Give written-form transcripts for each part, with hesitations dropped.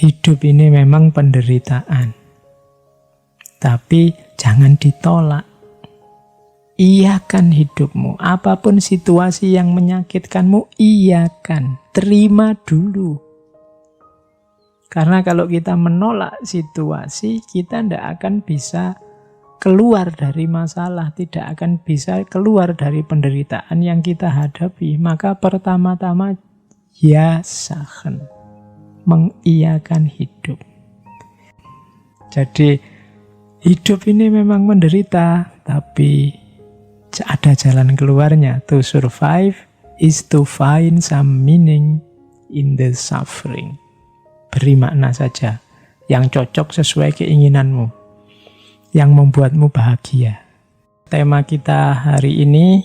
hidup ini memang penderitaan. Tapi jangan ditolak. Iyakan hidupmu. Apapun situasi yang menyakitkanmu, iyakan. Terima dulu. Karena kalau kita menolak situasi, kita tidak akan bisa keluar dari masalah, tidak akan bisa keluar dari penderitaan yang kita hadapi. Maka pertama-tama, yasahan, mengiyakan hidup. Jadi hidup ini memang menderita, tapi ada jalan keluarnya. To survive is to find some meaning in the suffering. Beri makna saja yang cocok sesuai keinginanmu, yang membuatmu bahagia. Tema kita hari ini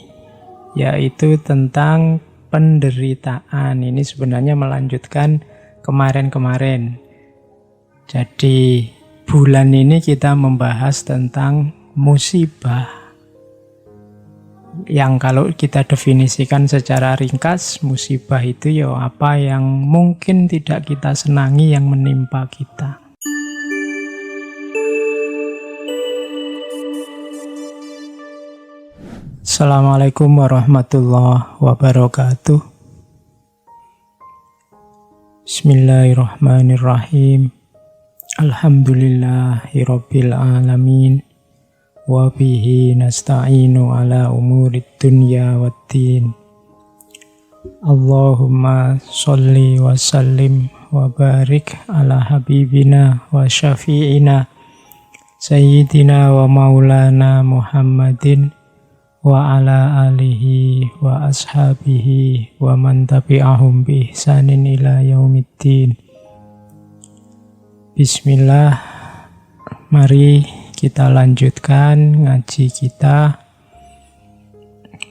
yaitu tentang penderitaan. Ini sebenarnya melanjutkan kemarin-kemarin. Jadi bulan ini kita membahas tentang musibah. Yang kalau kita definisikan secara ringkas, musibah itu ya apa yang mungkin tidak kita senangi yang menimpa kita. Assalamualaikum warahmatullahi wabarakatuh. Bismillahirrahmanirrahim. Alhamdulillahirabbil alamin. Wa bihi nasta'inu ala umurid dunya waddin. Allahumma sholli wa sallim wa barik ala habibina wa syafi'ina sayyidina wa maulana Muhammadin wa ala alihi wa ashabihi wa man tabi'ahum bi ihsanin ila yaumiddin. Bismillah, mari kita lanjutkan ngaji kita.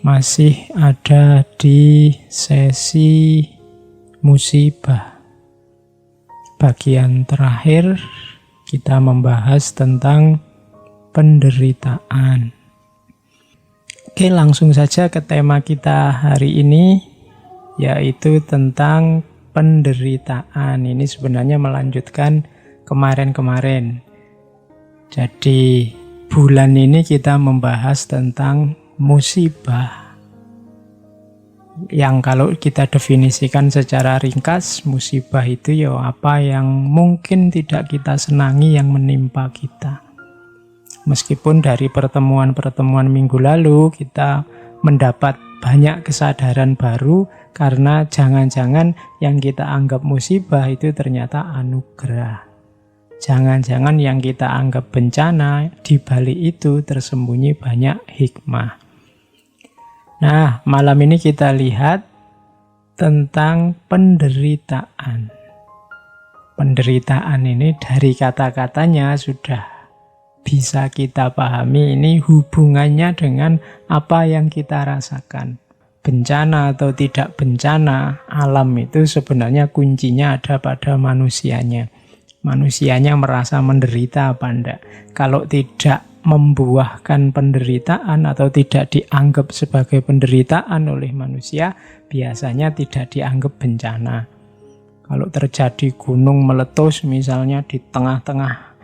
Masih ada di sesi musibah. Bagian terakhir kita membahas tentang penderitaan. Oke, langsung saja ke tema kita hari ini, yaitu tentang penderitaan. Ini sebenarnya melanjutkan kemarin-kemarin. Jadi bulan ini kita membahas tentang musibah. Yang kalau kita definisikan secara ringkas, musibah itu ya apa yang mungkin tidak kita senangi yang menimpa kita. Meskipun dari pertemuan-pertemuan minggu lalu kita mendapat banyak kesadaran baru karena jangan-jangan yang kita anggap musibah itu ternyata anugerah. Jangan-jangan yang kita anggap bencana, di balik itu tersembunyi banyak hikmah. Nah, malam ini kita lihat tentang penderitaan. Penderitaan ini dari kata-katanya sudah bisa kita pahami, ini hubungannya dengan apa yang kita rasakan. Bencana atau tidak bencana, alam itu sebenarnya kuncinya ada pada manusianya. Manusianya merasa menderita apa enggak. Kalau tidak membuahkan penderitaan atau tidak dianggap sebagai penderitaan oleh manusia, biasanya tidak dianggap bencana. Kalau terjadi gunung meletus misalnya di tengah-tengah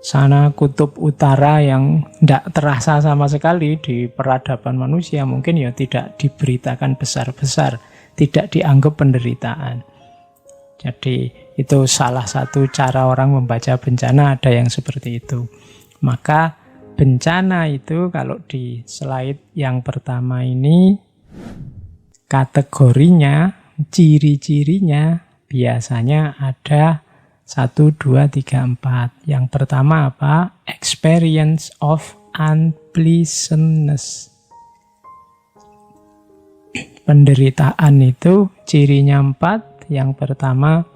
sana kutub utara yang tidak terasa sama sekali di peradaban manusia, mungkin ya tidak diberitakan besar-besar, tidak dianggap penderitaan. Jadi itu salah satu cara orang membaca bencana, ada yang seperti itu. Maka bencana itu kalau di slide yang pertama ini kategorinya, ciri-cirinya biasanya ada 1, 2, 3, 4. Yang pertama apa? Experience of unpleasantness. Penderitaan itu cirinya 4. Yang pertama,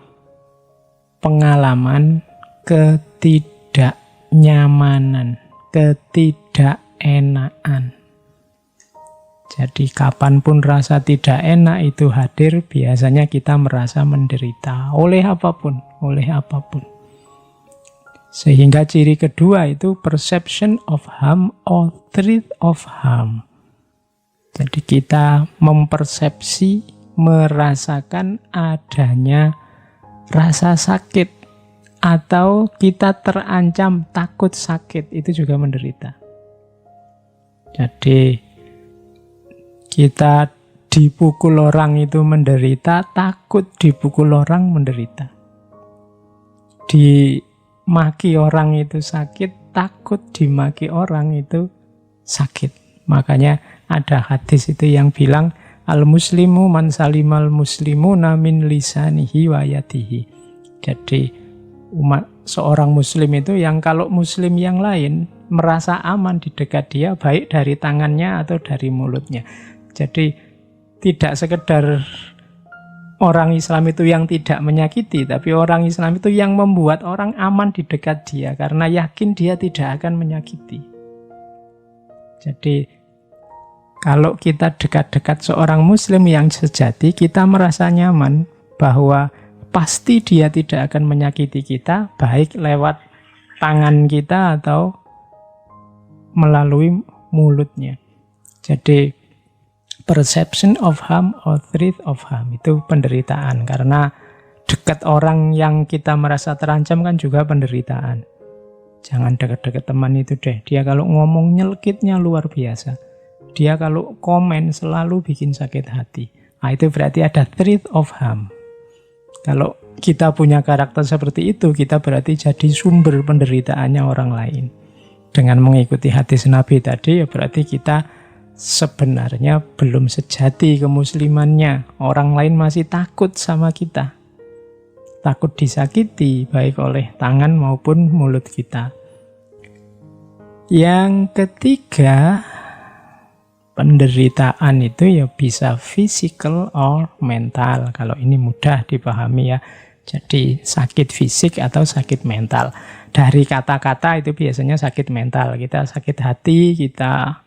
pengalaman ketidaknyamanan, ketidakenaan. Jadi kapanpun rasa tidak enak itu hadir, biasanya kita merasa menderita oleh apapun. Sehingga ciri kedua itu perception of harm or threat of harm. Jadi kita mempersepsi, merasakan adanya rasa sakit atau kita terancam takut sakit, itu juga menderita. Jadi kita dipukul orang itu menderita, takut dipukul orang menderita. Dimaki orang itu sakit, takut dimaki orang itu sakit. Makanya ada hadis itu yang bilang al-muslimu man salimal muslimuna min lisanihi wa yadihi. Jadi seorang muslim itu yang kalau muslim yang lain merasa aman di dekat dia, baik dari tangannya atau dari mulutnya. Jadi tidak sekedar orang Islam itu yang tidak menyakiti, tapi orang Islam itu yang membuat orang aman di dekat dia karena yakin dia tidak akan menyakiti. Jadi kalau kita dekat-dekat seorang muslim yang sejati, kita merasa nyaman bahwa pasti dia tidak akan menyakiti kita, baik lewat tangan kita atau melalui mulutnya. Jadi perception of harm or threat of harm itu penderitaan. Karena dekat orang yang kita merasa terancam kan juga penderitaan. Jangan dekat-dekat teman itu deh. Dia kalau ngomong nyelkitnya luar biasa. Dia kalau komen selalu bikin sakit hati. Nah, itu berarti ada threat of harm. Kalau kita punya karakter seperti itu, kita berarti jadi sumber penderitaannya orang lain. Dengan mengikuti hadis Nabi tadi, ya berarti kita sebenarnya belum sejati kemuslimannya. Orang lain masih takut sama kita. Takut disakiti, baik oleh tangan maupun mulut kita. Yang ketiga, penderitaan itu ya bisa physical or mental. Kalau ini mudah dipahami ya. Jadi sakit fisik atau sakit mental. Dari kata-kata itu biasanya sakit mental. Kita sakit hati, kita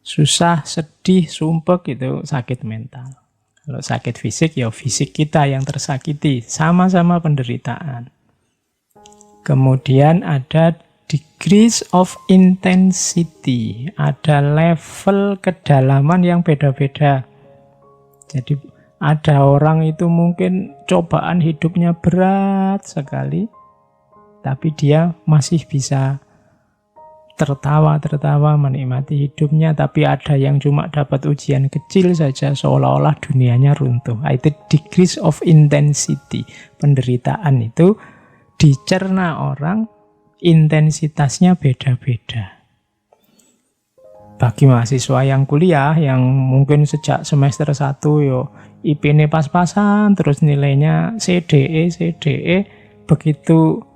susah, sedih, sumpek, itu sakit mental. Kalau sakit fisik ya fisik kita yang tersakiti. Sama-sama penderitaan. Kemudian ada degrees of intensity. Ada level kedalaman yang beda-beda. Jadi ada orang itu mungkin cobaan hidupnya berat sekali, tapi dia masih bisa tertawa menikmati hidupnya. Tapi ada yang cuma dapat ujian kecil saja, seolah-olah dunianya runtuh. Itu degrees of intensity. Penderitaan itu dicerna orang, intensitasnya beda-beda. Bagi mahasiswa yang kuliah, yang mungkin sejak semester 1 yo IP-nya pas-pasan, terus nilainya CDE, begitu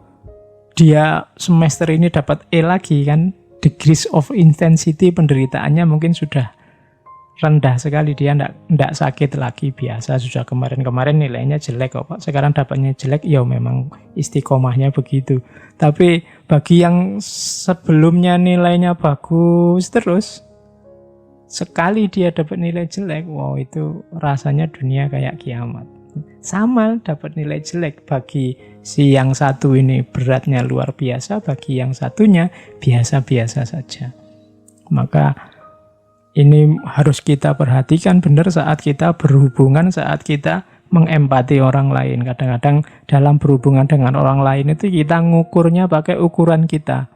dia semester ini dapat E lagi kan, degrees of intensity penderitaannya mungkin sudah rendah sekali. Dia enggak sakit lagi, biasa. Sudah kemarin-kemarin nilainya jelek kok Pak, sekarang dapatnya jelek, ya memang istiqomahnya begitu. Tapi bagi yang sebelumnya nilainya bagus terus, sekali dia dapat nilai jelek, wow, itu rasanya dunia kayak kiamat. Sama dapat nilai jelek, bagi si yang satu ini beratnya luar biasa, bagi yang satunya biasa-biasa saja. Maka ini harus kita perhatikan benar saat kita berhubungan, saat kita mengempati orang lain. Kadang-kadang dalam berhubungan dengan orang lain itu kita ngukurnya pakai ukuran kita.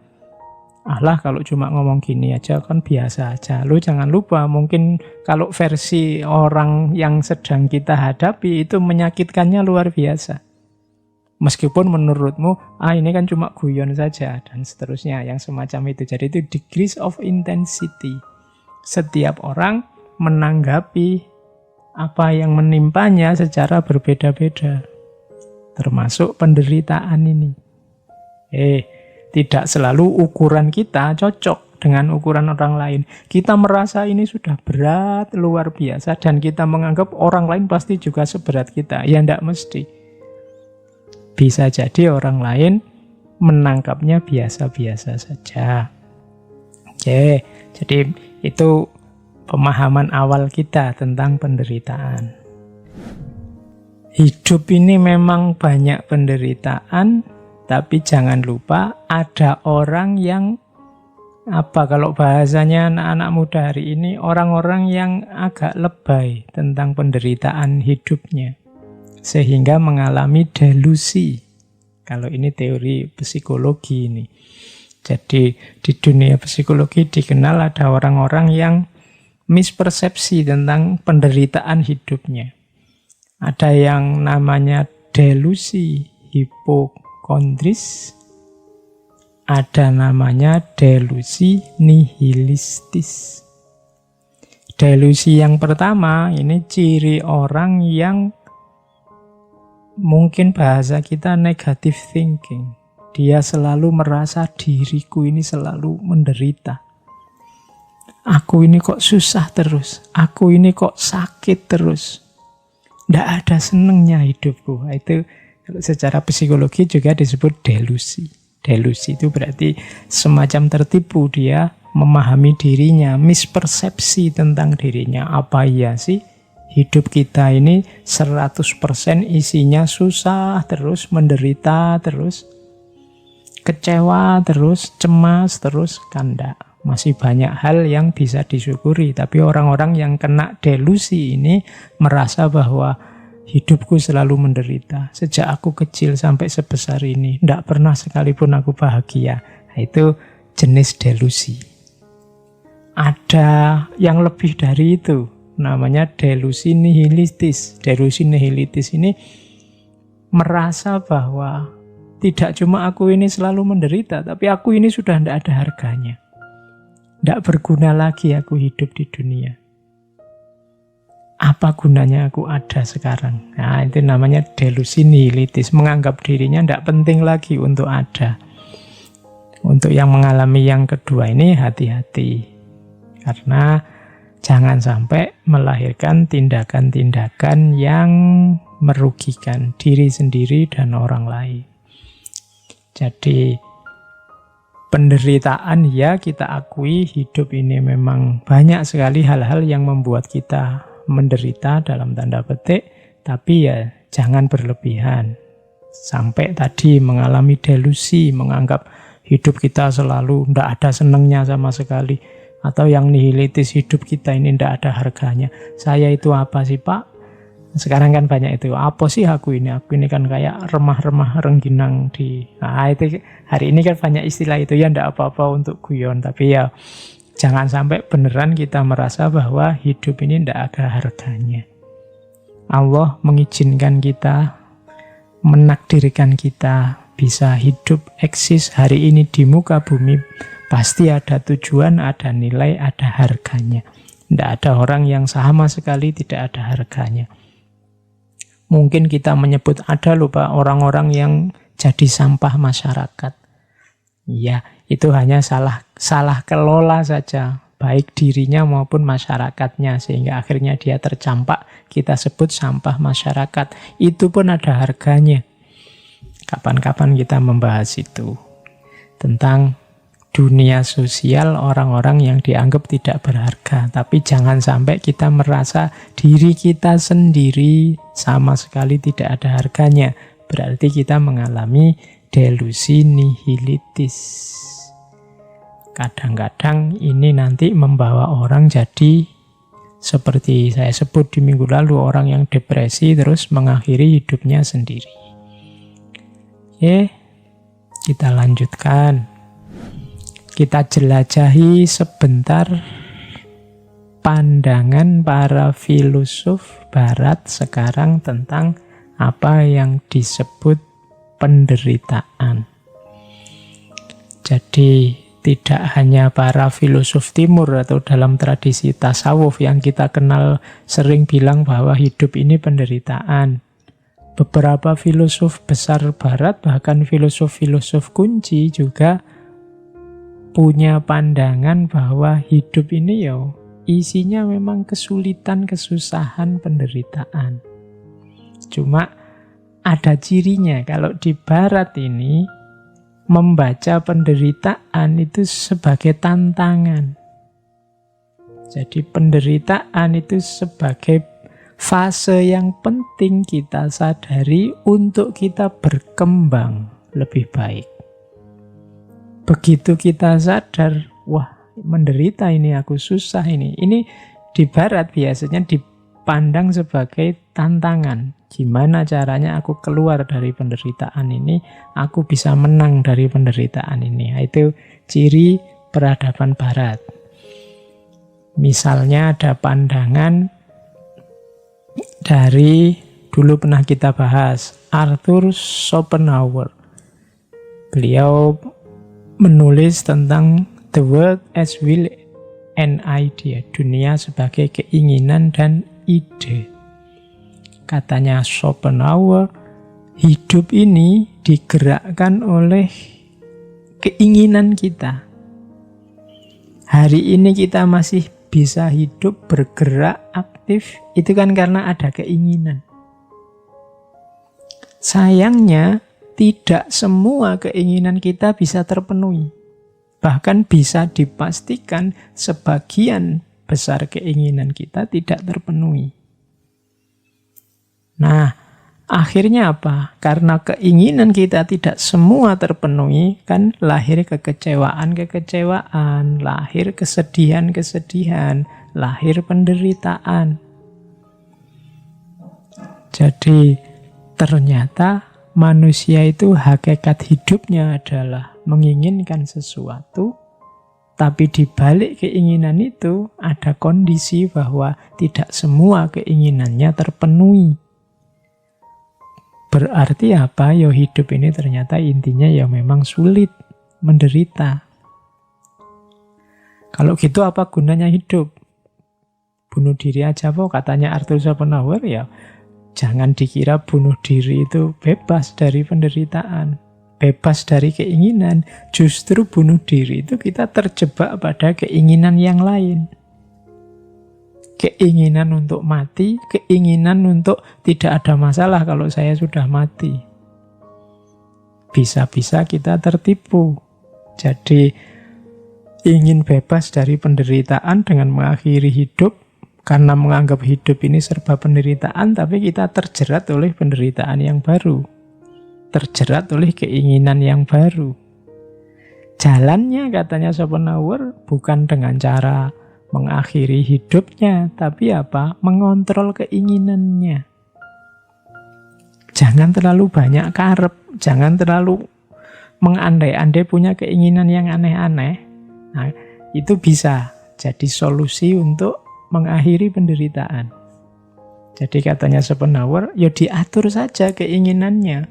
Alah, kalau cuma ngomong gini aja kan biasa aja. Lu jangan lupa, mungkin kalau versi orang yang sedang kita hadapi itu menyakitkannya luar biasa. Meskipun menurutmu, ini kan cuma guyon saja, dan seterusnya, yang semacam itu. Jadi itu degrees of intensity. Setiap orang menanggapi apa yang menimpanya secara berbeda-beda. Termasuk penderitaan ini. Tidak selalu ukuran kita cocok dengan ukuran orang lain. Kita merasa ini sudah berat, luar biasa, dan kita menganggap orang lain pasti juga seberat kita. Ya tidak mesti. Bisa jadi orang lain menangkapnya biasa-biasa saja. Oke, jadi itu pemahaman awal kita tentang penderitaan. Hidup ini memang banyak penderitaan, tapi jangan lupa ada orang yang, kalau bahasanya anak-anak muda hari ini, orang-orang yang agak lebay tentang penderitaan hidupnya. sehingga mengalami delusi. Kalau ini teori psikologi ini. Jadi di dunia psikologi dikenal ada orang-orang yang mispersepsi tentang penderitaan hidupnya. Ada yang namanya delusi hipokondris, ada namanya delusi nihilistis. Delusi yang pertama ini ciri orang yang mungkin bahasa kita negative thinking. Dia selalu merasa diriku ini selalu menderita. Aku ini kok susah terus. Aku ini kok sakit terus. Tidak ada senengnya hidupku. Itu secara psikologi juga disebut delusi. Delusi itu berarti semacam tertipu, dia memahami dirinya, mispersepsi tentang dirinya. Apa iya sih hidup kita ini 100% isinya susah terus, menderita terus, kecewa terus, cemas terus? Kan enggak. Masih banyak hal yang bisa disyukuri. Tapi orang-orang yang kena delusi ini merasa bahwa hidupku selalu menderita. Sejak aku kecil sampai sebesar ini, tidak pernah sekalipun aku bahagia. Nah, itu jenis delusi. Ada yang lebih dari itu, namanya delusi nihilistis. Delusi nihilistis ini merasa bahwa tidak cuma aku ini selalu menderita, tapi aku ini sudah tidak ada harganya. Tidak berguna lagi aku hidup di dunia. Apa gunanya aku ada sekarang? Nah, itu namanya delusi nihilistis. Menganggap dirinya tidak penting lagi untuk ada. Untuk yang mengalami yang kedua ini hati-hati. Karena jangan sampai melahirkan tindakan-tindakan yang merugikan diri sendiri dan orang lain. Jadi penderitaan ya kita akui, hidup ini memang banyak sekali hal-hal yang membuat kita menderita dalam tanda petik, tapi ya jangan berlebihan. Sampai tadi mengalami delusi, menganggap hidup kita selalu tidak ada senangnya sama sekali. Atau yang nihilitis, hidup kita ini tidak ada harganya. Saya itu apa sih Pak? Sekarang kan banyak itu, apa sih aku ini? Aku ini kan kayak remah-remah rengginang di... Nah itu hari ini kan banyak istilah itu, ya tidak apa-apa untuk guyon. Tapi ya jangan sampai beneran kita merasa bahwa hidup ini tidak ada harganya. Allah mengizinkan kita, menakdirkan kita bisa hidup, eksis hari ini di muka bumi. Pasti ada tujuan, ada nilai, ada harganya. Tidak ada orang yang sama sekali tidak ada harganya. Mungkin kita menyebut ada loh Pak orang-orang yang jadi sampah masyarakat. Ya, itu hanya salah kelola saja, baik dirinya maupun masyarakatnya, sehingga akhirnya dia tercampak, kita sebut sampah masyarakat. Itu pun ada harganya. Kapan-kapan kita membahas itu. Tentang dunia sosial orang-orang yang dianggap tidak berharga. Tapi jangan sampai kita merasa diri kita sendiri sama sekali tidak ada harganya. Berarti kita mengalami delusi nihilitis. Kadang-kadang ini nanti membawa orang jadi seperti saya sebut di minggu lalu, orang yang depresi terus mengakhiri hidupnya sendiri. Oke, kita lanjutkan. Kita jelajahi sebentar pandangan para filosof barat sekarang tentang apa yang disebut penderitaan. Jadi tidak hanya para filosof timur atau dalam tradisi tasawuf yang kita kenal sering bilang bahwa hidup ini penderitaan. Beberapa filosof besar barat, bahkan filosof-filosof kunci juga punya pandangan bahwa hidup ini ya isinya memang kesulitan, kesusahan, penderitaan. Cuma ada cirinya. Kalau di barat ini membaca penderitaan itu sebagai tantangan. Jadi penderitaan itu sebagai fase yang penting kita sadari untuk kita berkembang lebih baik. Begitu kita sadar, wah menderita ini, aku susah ini. Ini di barat biasanya pandang sebagai tantangan. Gimana caranya aku keluar dari penderitaan ini, aku bisa menang dari penderitaan ini. Itu ciri peradaban barat. Misalnya ada pandangan dari, dulu pernah kita bahas, Arthur Schopenhauer. Beliau menulis tentang the world as will and idea, dunia sebagai keinginan dan ide. Katanya Schopenhauer, hidup ini digerakkan oleh keinginan kita. Hari ini kita masih bisa hidup, bergerak, aktif, itu kan karena ada keinginan. Sayangnya, tidak semua keinginan kita bisa terpenuhi. Bahkan bisa dipastikan sebagian besar keinginan kita tidak terpenuhi. Nah, akhirnya apa? Karena keinginan kita tidak semua terpenuhi, kan lahir kekecewaan-kekecewaan, lahir kesedihan-kesedihan, lahir penderitaan. Jadi, ternyata manusia itu hakikat hidupnya adalah menginginkan sesuatu, tapi di balik keinginan itu ada kondisi bahwa tidak semua keinginannya terpenuhi. Berarti apa? Ya hidup ini ternyata intinya ya memang sulit, menderita. Kalau gitu apa gunanya hidup? Bunuh diri aja kok, katanya Arthur Schopenhauer. Ya jangan dikira bunuh diri itu bebas dari penderitaan, bebas dari keinginan. Justru bunuh diri itu kita terjebak pada keinginan yang lain. Keinginan untuk mati, keinginan untuk tidak ada masalah kalau saya sudah mati. Bisa-bisa kita tertipu. Jadi ingin bebas dari penderitaan dengan mengakhiri hidup, karena menganggap hidup ini serba penderitaan, tapi kita terjerat oleh penderitaan yang baru. Terjerat oleh keinginan yang baru. Jalannya, katanya Schopenhauer, bukan dengan cara mengakhiri hidupnya, tapi apa? Mengontrol keinginannya. Jangan terlalu banyak karep, jangan terlalu mengandai-andai punya keinginan yang aneh-aneh. Nah, itu bisa jadi solusi untuk mengakhiri penderitaan. Jadi katanya Schopenhauer, ya diatur saja keinginannya.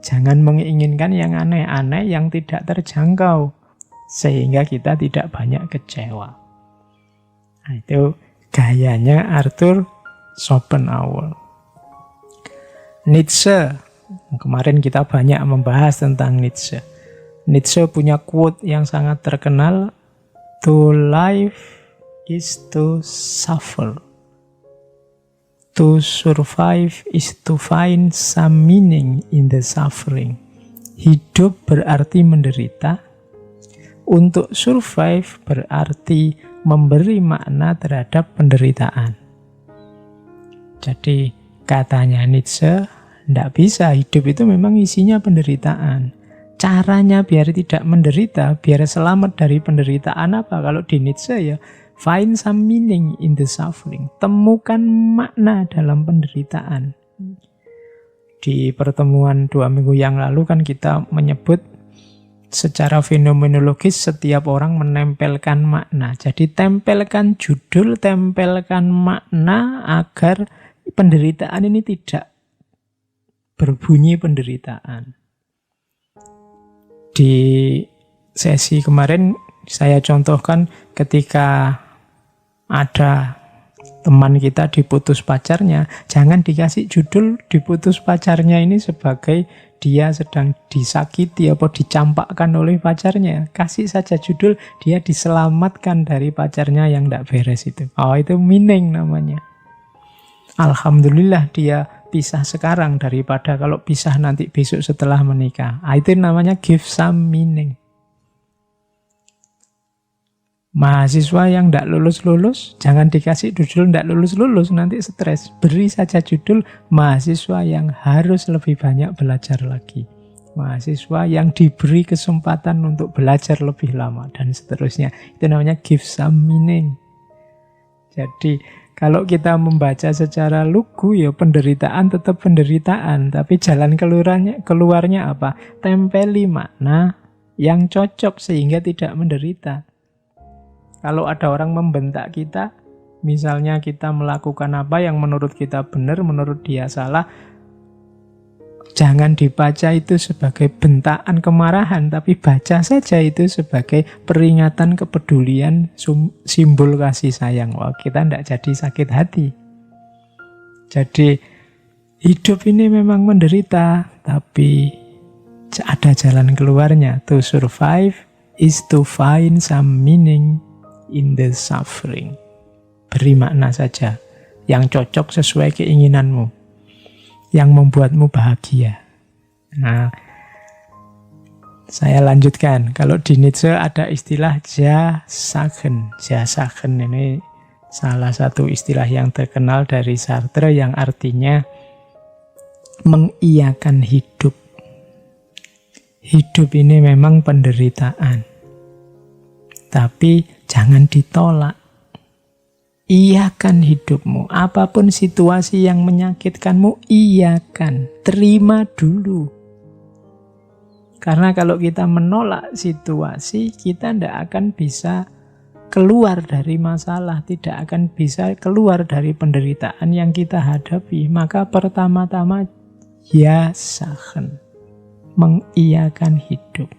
Jangan menginginkan yang aneh-aneh, yang tidak terjangkau, sehingga kita tidak banyak kecewa. Nah, itu gayanya Arthur Schopenhauer. Nietzsche, kemarin kita banyak membahas tentang Nietzsche. Nietzsche punya quote yang sangat terkenal, "To live is to suffer. To survive is to find some meaning in the suffering." Hidup berarti menderita. Untuk survive berarti memberi makna terhadap penderitaan. Jadi katanya Nietzsche, tidak bisa, hidup itu memang isinya penderitaan. Caranya biar tidak menderita, biar selamat dari penderitaan apa? Kalau di Nietzsche ya, find some meaning in the suffering. Temukan makna dalam penderitaan. Di pertemuan 2 minggu yang lalu kan kita menyebut secara fenomenologis setiap orang menempelkan makna. Jadi tempelkan judul, tempelkan makna agar penderitaan ini tidak berbunyi penderitaan. Di sesi kemarin saya contohkan ketika ada teman kita diputus pacarnya, jangan dikasih judul diputus pacarnya ini sebagai dia sedang disakiti atau dicampakkan oleh pacarnya. Kasih saja judul dia diselamatkan dari pacarnya yang tidak beres itu. Oh, itu meaning namanya. Alhamdulillah dia pisah sekarang daripada kalau pisah nanti besok setelah menikah. Itu namanya give some meaning. Mahasiswa yang tidak lulus-lulus, jangan dikasih judul tidak lulus-lulus, nanti stres. Beri saja judul mahasiswa yang harus lebih banyak belajar lagi. Mahasiswa yang diberi kesempatan untuk belajar lebih lama, dan seterusnya. Itu namanya give some meaning. Jadi Kalau kita membaca secara lugu, ya penderitaan tetap penderitaan. Tapi jalan keluarnya apa? Tempeli makna yang cocok sehingga tidak menderita. Kalau ada orang membentak kita, misalnya kita melakukan apa yang menurut kita benar, menurut dia salah, jangan dibaca itu sebagai bentaan kemarahan, tapi baca saja itu sebagai peringatan kepedulian, simbol kasih sayang. Wah, kita tidak jadi sakit hati. Jadi hidup ini memang menderita, tapi ada jalan keluarnya. To survive is to find some meaning in the suffering. Beri makna saja yang cocok sesuai keinginanmu, yang membuatmu bahagia. Nah, saya lanjutkan. Kalau di Nietzsche ada istilah Ja-Sagen. Ja-Sagen ini salah satu istilah yang terkenal dari Sartre yang artinya mengiyakan hidup. Hidup ini memang penderitaan, tapi jangan ditolak. Iyakan hidupmu, apapun situasi yang menyakitkanmu, iyakan, terima dulu. Karena kalau kita menolak situasi, kita tidak akan bisa keluar dari masalah, tidak akan bisa keluar dari penderitaan yang kita hadapi. Maka pertama-tama, ya sahen, mengiyakan hidup.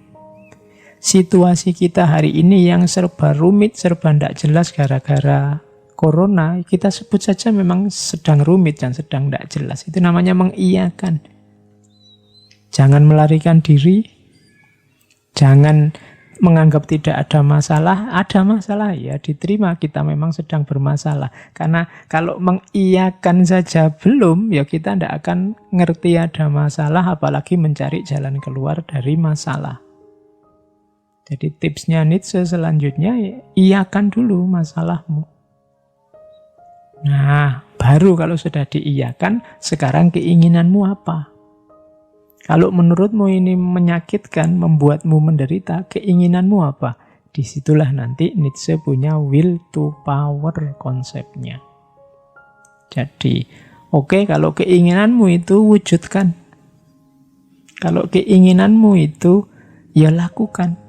Situasi kita hari ini yang serba rumit, serba tidak jelas gara-gara Corona, kita sebut saja memang sedang rumit dan sedang tidak jelas. Itu namanya mengiyakan. Jangan melarikan diri, jangan menganggap tidak ada masalah. Ada masalah, ya diterima, kita memang sedang bermasalah. Karena kalau mengiyakan saja belum, ya kita tidak akan ngerti ada masalah, apalagi mencari jalan keluar dari masalah. Jadi tipsnya Nietzsche selanjutnya, iyakan dulu masalahmu. Nah, baru kalau sudah diiyakan, sekarang keinginanmu apa? Kalau menurutmu ini menyakitkan, membuatmu menderita, keinginanmu apa? Disitulah nanti Nietzsche punya will to power konsepnya. Jadi, oke, kalau keinginanmu itu wujudkan. Kalau keinginanmu itu, ya lakukan.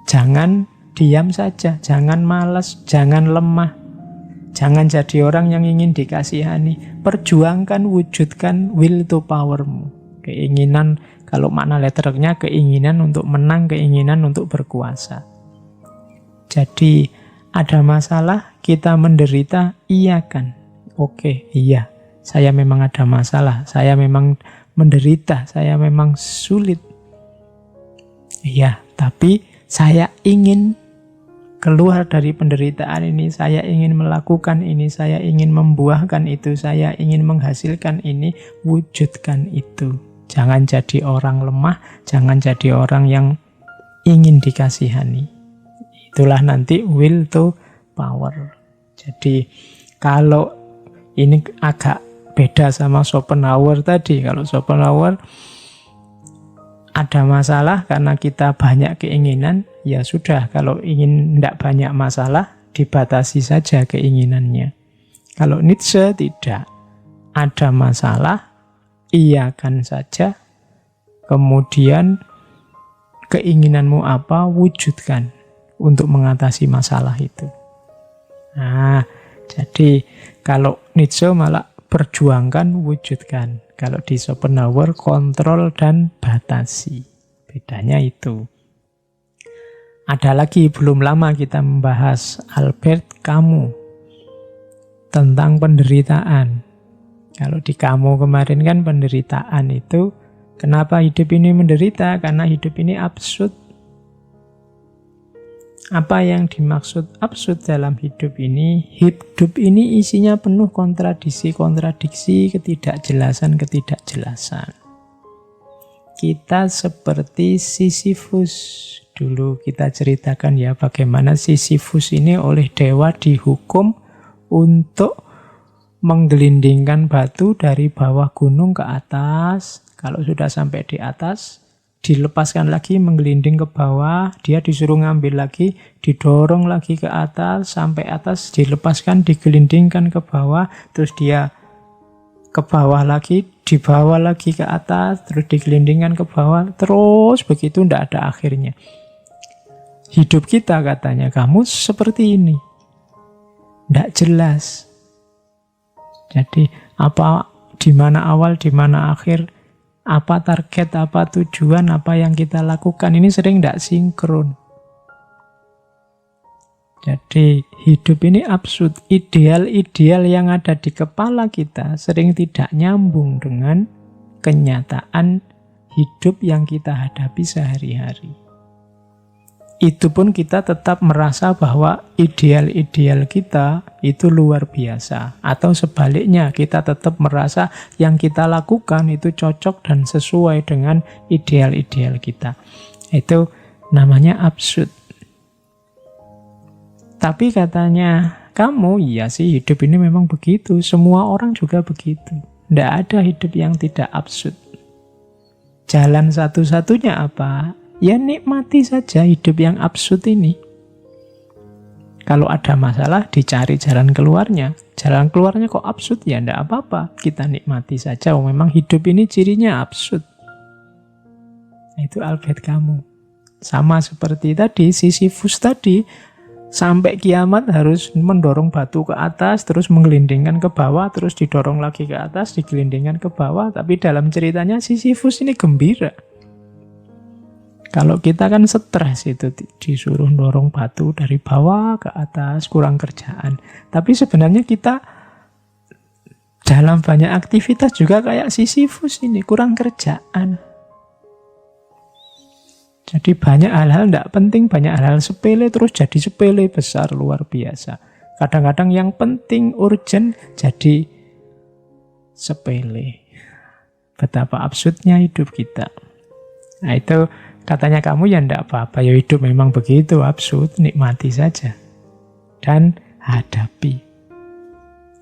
Jangan diam saja, jangan malas, jangan lemah. Jangan jadi orang yang ingin dikasihani. Perjuangkan, wujudkan will to powermu. Keinginan, kalau makna letternya keinginan untuk menang, keinginan untuk berkuasa. Jadi ada masalah, kita menderita, iyakan. Oke, iya, saya memang ada masalah, saya memang menderita, saya memang sulit. Iya, tapi saya ingin keluar dari penderitaan ini, saya ingin melakukan ini, saya ingin membuahkan itu, saya ingin menghasilkan ini, wujudkan itu. Jangan jadi orang lemah, jangan jadi orang yang ingin dikasihani. Itulah nanti will to power. Jadi kalau ini agak beda sama Schopenhauer tadi. Kalau Schopenhauer ada masalah karena kita banyak keinginan, ya sudah, kalau ingin tidak banyak masalah, dibatasi saja keinginannya. Kalau Nietzsche tidak. Ada masalah, iyakan saja, kemudian keinginanmu apa, wujudkan untuk mengatasi masalah itu. Nah, jadi kalau Nietzsche malah perjuangkan, wujudkan. Kalau di Schopenhauer, kontrol dan batasi. Bedanya itu. Ada lagi, belum lama kita membahas Albert Camus tentang penderitaan. Kalau di Camus kemarin kan penderitaan itu, kenapa hidup ini menderita? Karena hidup ini absurd. Apa yang dimaksud absurd dalam hidup ini? Hidup ini isinya penuh kontradiksi-kontradiksi, ketidakjelasan-ketidakjelasan. Kita seperti Sisyphus. Dulu kita ceritakan ya bagaimana Sisyphus ini oleh dewa dihukum untuk menggelindingkan batu dari bawah gunung ke atas. Kalau sudah sampai di atas, dilepaskan lagi, menggelinding ke bawah, dia disuruh ngambil lagi, didorong lagi ke atas, sampai atas, dilepaskan, digelindingkan ke bawah, terus dia ke bawah lagi, dibawa lagi ke atas, terus digelindingkan ke bawah, terus begitu, tidak ada akhirnya. Hidup kita, katanya, kamu seperti ini. Tidak jelas. Jadi, apa, di mana awal, di mana akhir, apa target, apa tujuan, apa yang kita lakukan, ini sering tidak sinkron. Jadi hidup ini absurd. Ideal-ideal yang ada di kepala kita sering tidak nyambung dengan kenyataan hidup yang kita hadapi sehari-hari. Itu pun kita tetap merasa bahwa ideal-ideal kita itu luar biasa. Atau sebaliknya, kita tetap merasa yang kita lakukan itu cocok dan sesuai dengan ideal-ideal kita. Itu namanya absurd. Tapi katanya, kamu, iya sih hidup ini memang begitu. Semua orang juga begitu. Tidak ada hidup yang tidak absurd. Jalan satu-satunya apa? Ya nikmati saja hidup yang absurd ini. Kalau ada masalah, dicari jalan keluarnya. Jalan keluarnya kok absurd, ya tidak apa-apa. Kita nikmati saja, memang hidup ini cirinya absurd. Itu Albert Camus. Sama seperti tadi, Sisyphus tadi, sampai kiamat harus mendorong batu ke atas, terus menggelindingkan ke bawah, terus didorong lagi ke atas, digelindingkan ke bawah. Tapi dalam ceritanya Sisyphus ini gembira. Kalau kita kan stres, itu disuruh dorong batu dari bawah ke atas, kurang kerjaan. Tapi sebenarnya kita dalam banyak aktivitas juga kayak Sisyphus ini, kurang kerjaan. Jadi banyak hal-hal tidak penting, banyak hal-hal sepele terus jadi sepele besar, luar biasa. Kadang-kadang yang penting, urgent, jadi sepele. Betapa absurdnya hidup kita. Nah itu katanya kamu, ya enggak apa-apa, ya hidup memang begitu, absurd, nikmati saja. Dan hadapi.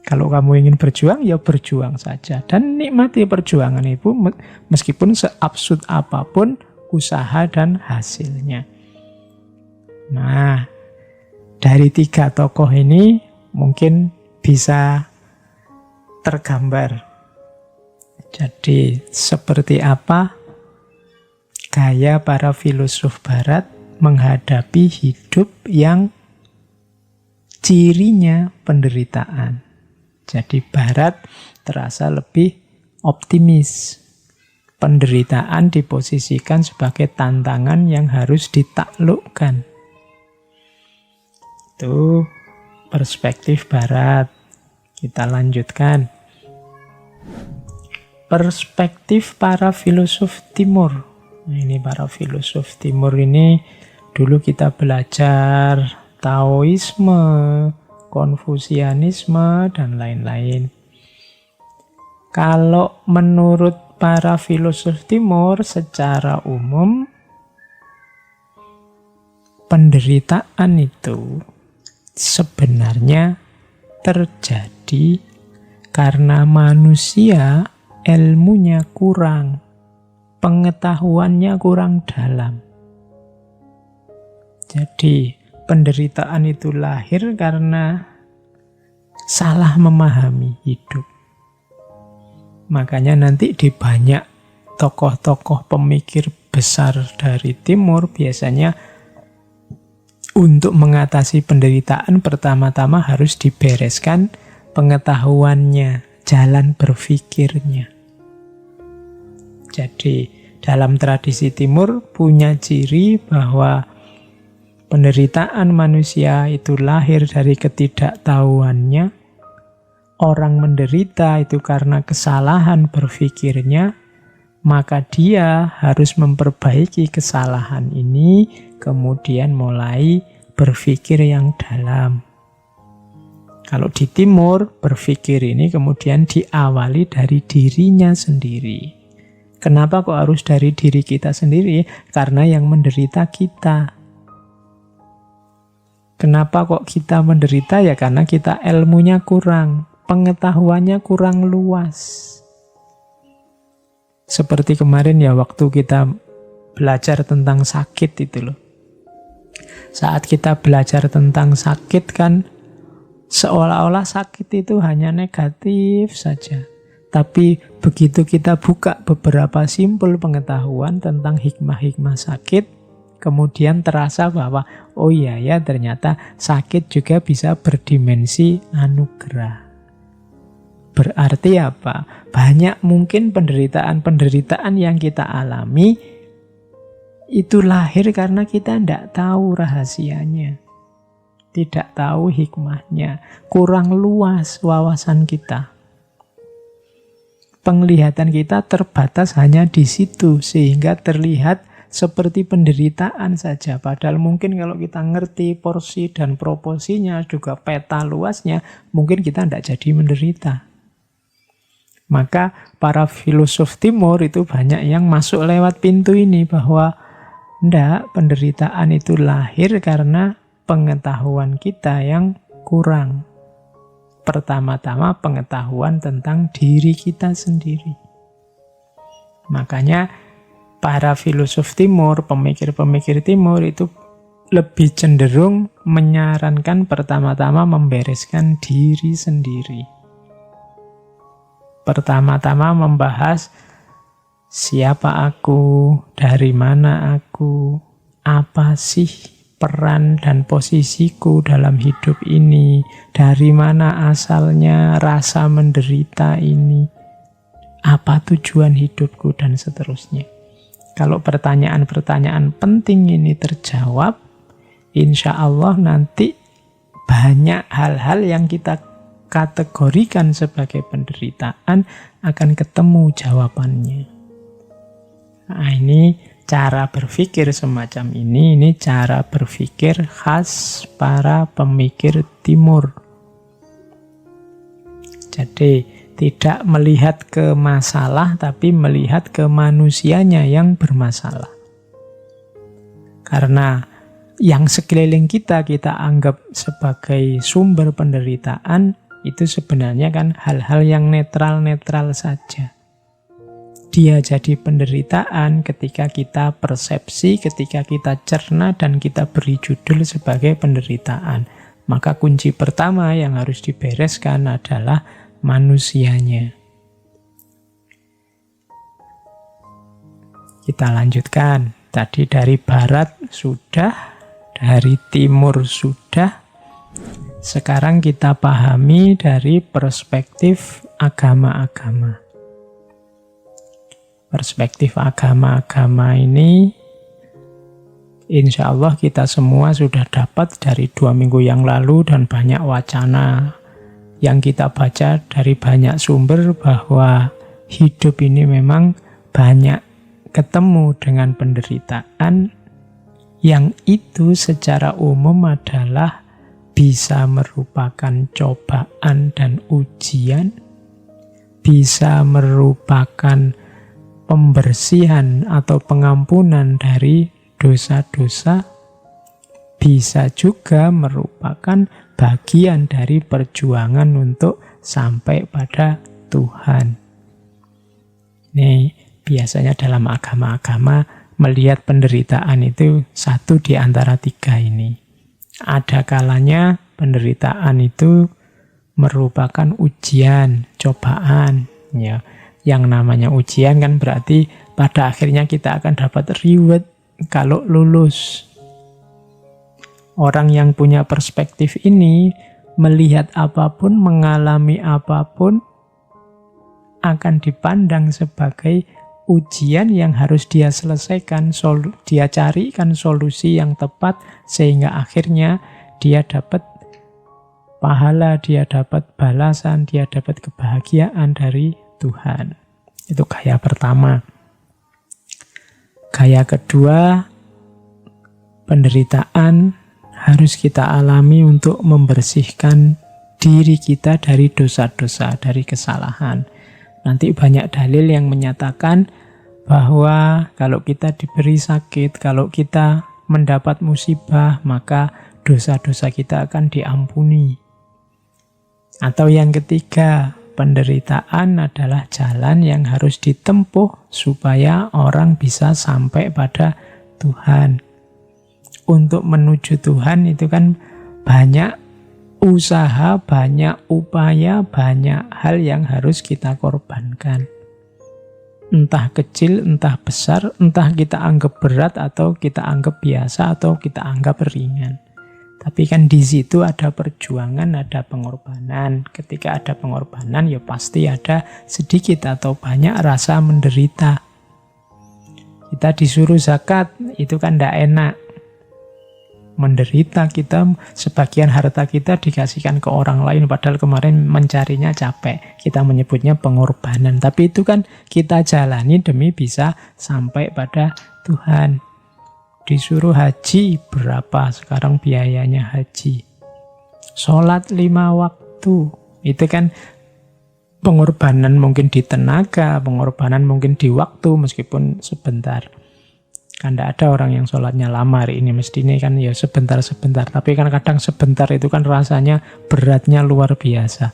Kalau kamu ingin berjuang, ya berjuang saja. Dan nikmati perjuangan itu, meskipun seabsurd apapun usaha dan hasilnya. Nah, dari 3 tokoh ini mungkin bisa tergambar. Jadi, seperti apa gaya para filosof barat menghadapi hidup yang cirinya penderitaan. Jadi barat terasa lebih optimis. Penderitaan diposisikan sebagai tantangan yang harus ditaklukkan. Itu perspektif barat. Kita lanjutkan. Perspektif para filosof timur. Ini para filosof timur ini dulu kita belajar Taoisme, Konfusianisme, dan lain-lain. Kalau menurut para filosof timur secara umum, penderitaan itu sebenarnya terjadi karena manusia ilmunya kurang. Pengetahuannya kurang dalam. Jadi penderitaan itu lahir karena salah memahami hidup. Makanya nanti di banyak tokoh-tokoh pemikir besar dari timur biasanya untuk mengatasi penderitaan pertama-tama harus dibereskan pengetahuannya, jalan berpikirnya. Jadi dalam tradisi timur punya ciri bahwa penderitaan manusia itu lahir dari ketidaktahuannya. Orang menderita itu karena kesalahan berpikirnya, maka dia harus memperbaiki kesalahan ini, kemudian mulai berpikir yang dalam. Kalau di timur, berpikir ini kemudian diawali dari dirinya sendiri. Kenapa kok harus dari diri kita sendiri? Karena yang menderita kita. Kenapa kok kita menderita? Ya karena kita ilmunya kurang, pengetahuannya kurang luas. Seperti kemarin ya waktu kita belajar tentang sakit itu loh. Saat kita belajar tentang sakit kan seolah-olah sakit itu hanya negatif saja. Tapi begitu kita buka beberapa simpul pengetahuan tentang hikmah-hikmah sakit, kemudian terasa bahwa oh iya ya ternyata sakit juga bisa berdimensi anugerah. Berarti apa? Banyak mungkin penderitaan-penderitaan yang kita alami itu lahir karena kita tidak tahu rahasianya. Tidak tahu hikmahnya. Kurang luas wawasan kita. Penglihatan kita terbatas hanya di situ, sehingga terlihat seperti penderitaan saja. Padahal mungkin kalau kita ngerti porsi dan proporsinya, juga peta luasnya, mungkin kita tidak jadi menderita. Maka para filosof timur itu banyak yang masuk lewat pintu ini, bahwa tidak, penderitaan itu lahir karena pengetahuan kita yang kurang. Pertama-tama pengetahuan tentang diri kita sendiri. Makanya para filosof timur, pemikir-pemikir timur itu lebih cenderung menyarankan pertama-tama membereskan diri sendiri. Pertama-tama membahas siapa aku, dari mana aku, apa sih peran dan posisiku dalam hidup ini, dari mana asalnya rasa menderita ini, apa tujuan hidupku, dan seterusnya. Kalau pertanyaan-pertanyaan penting ini terjawab, insya Allah nanti banyak hal-hal yang kita kategorikan sebagai penderitaan akan ketemu jawabannya. Nah, ini cara berpikir semacam ini cara berpikir khas para pemikir timur. Jadi tidak melihat ke masalah, tapi melihat ke manusianya yang bermasalah. Karena yang sekeliling kita anggap sebagai sumber penderitaan, itu sebenarnya kan hal-hal yang netral-netral saja. Dia jadi penderitaan ketika kita persepsi, ketika kita cerna, dan kita beri judul sebagai penderitaan. Maka kunci pertama yang harus dibereskan adalah manusianya. Kita lanjutkan. Tadi dari barat sudah, dari timur sudah. Sekarang kita pahami dari perspektif agama-agama. Perspektif agama-agama ini insya Allah kita semua sudah dapat dari 2 minggu yang lalu, dan banyak wacana yang kita baca dari banyak sumber bahwa hidup ini memang banyak ketemu dengan penderitaan yang itu secara umum adalah bisa merupakan cobaan dan ujian, bisa merupakan pembersihan atau pengampunan dari dosa-dosa, bisa juga merupakan bagian dari perjuangan untuk sampai pada Tuhan. Ini biasanya dalam agama-agama melihat penderitaan itu satu di antara 3 ini. Ada kalanya penderitaan itu merupakan ujian, cobaan, ya. Yang namanya ujian kan berarti pada akhirnya kita akan dapat reward kalau lulus. Orang yang punya perspektif ini melihat apapun, mengalami apapun akan dipandang sebagai ujian yang harus dia selesaikan, dia carikan solusi yang tepat sehingga akhirnya dia dapat pahala, dia dapat balasan, dia dapat kebahagiaan dari Tuhan. Itu gaya pertama. Gaya kedua, penderitaan harus kita alami untuk membersihkan diri kita dari dosa-dosa, dari kesalahan. Nanti banyak dalil yang menyatakan bahwa kalau kita diberi sakit, kalau kita mendapat musibah, maka dosa-dosa kita akan diampuni. Atau yang ketiga, penderitaan adalah jalan yang harus ditempuh supaya orang bisa sampai pada Tuhan. Untuk menuju Tuhan itu kan banyak usaha, banyak upaya, banyak hal yang harus kita korbankan. Entah kecil, entah besar, entah kita anggap berat atau kita anggap biasa atau kita anggap ringan. Tapi kan di situ ada perjuangan, ada pengorbanan. Ketika ada pengorbanan ya pasti ada sedikit atau banyak rasa menderita. Kita disuruh zakat, itu kan tidak enak. Menderita, kita sebagian harta kita dikasihkan ke orang lain padahal kemarin mencarinya capek. Kita menyebutnya pengorbanan, tapi itu kan kita jalani demi bisa sampai pada Tuhan. Disuruh haji, berapa sekarang biayanya haji? Sholat 5 waktu, itu kan pengorbanan mungkin di tenaga, pengorbanan mungkin di waktu meskipun sebentar. Kan tidak ada orang yang sholatnya lama hari ini, mesti ini kan ya sebentar-sebentar. Tapi kan kadang sebentar itu kan rasanya beratnya luar biasa.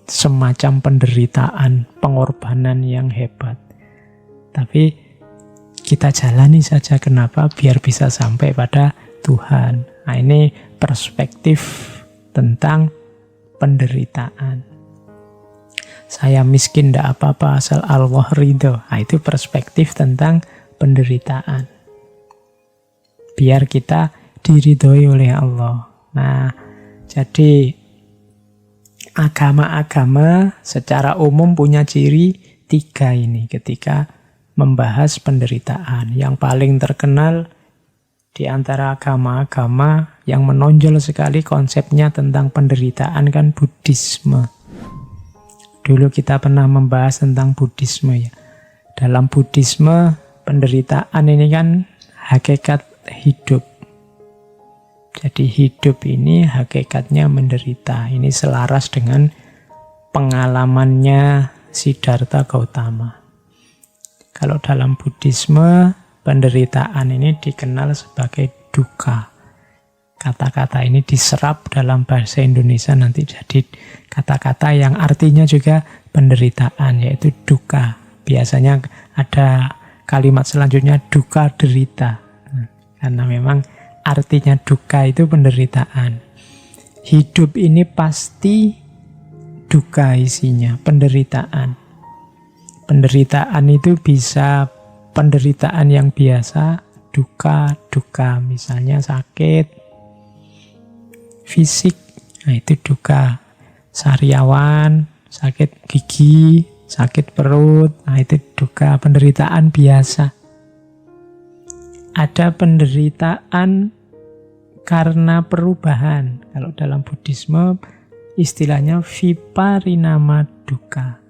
Semacam penderitaan, pengorbanan yang hebat. Tapi kita jalani saja, kenapa? Biar bisa sampai pada Tuhan. Nah ini perspektif tentang penderitaan. Saya miskin tidak apa-apa asal Allah ridho. Nah itu perspektif tentang penderitaan. Biar kita diridhoi oleh Allah. Nah, jadi agama-agama secara umum punya ciri 3 ini ketika membahas penderitaan. Yang paling terkenal di antara agama-agama yang menonjol sekali konsepnya tentang penderitaan kan Buddhisme. Dulu kita pernah membahas tentang Buddhisme ya. Dalam Buddhisme penderitaan ini kan hakikat hidup. Jadi hidup ini hakikatnya menderita. Ini selaras dengan pengalamannya Siddhartha Gautama. Kalau dalam Buddhisme, penderitaan ini dikenal sebagai dukkha. Kata-kata ini diserap dalam bahasa Indonesia nanti jadi kata-kata yang artinya juga penderitaan, yaitu dukkha. Biasanya ada kalimat selanjutnya duka derita. Karena memang artinya duka itu penderitaan. Hidup ini pasti duka isinya, penderitaan. Penderitaan itu bisa penderitaan yang biasa, duka, misalnya sakit fisik, nah itu duka. Sariawan, sakit gigi, sakit perut, nah itu duka, penderitaan biasa. Ada penderitaan karena perubahan. Kalau dalam Buddhisme istilahnya viparinama dukkha.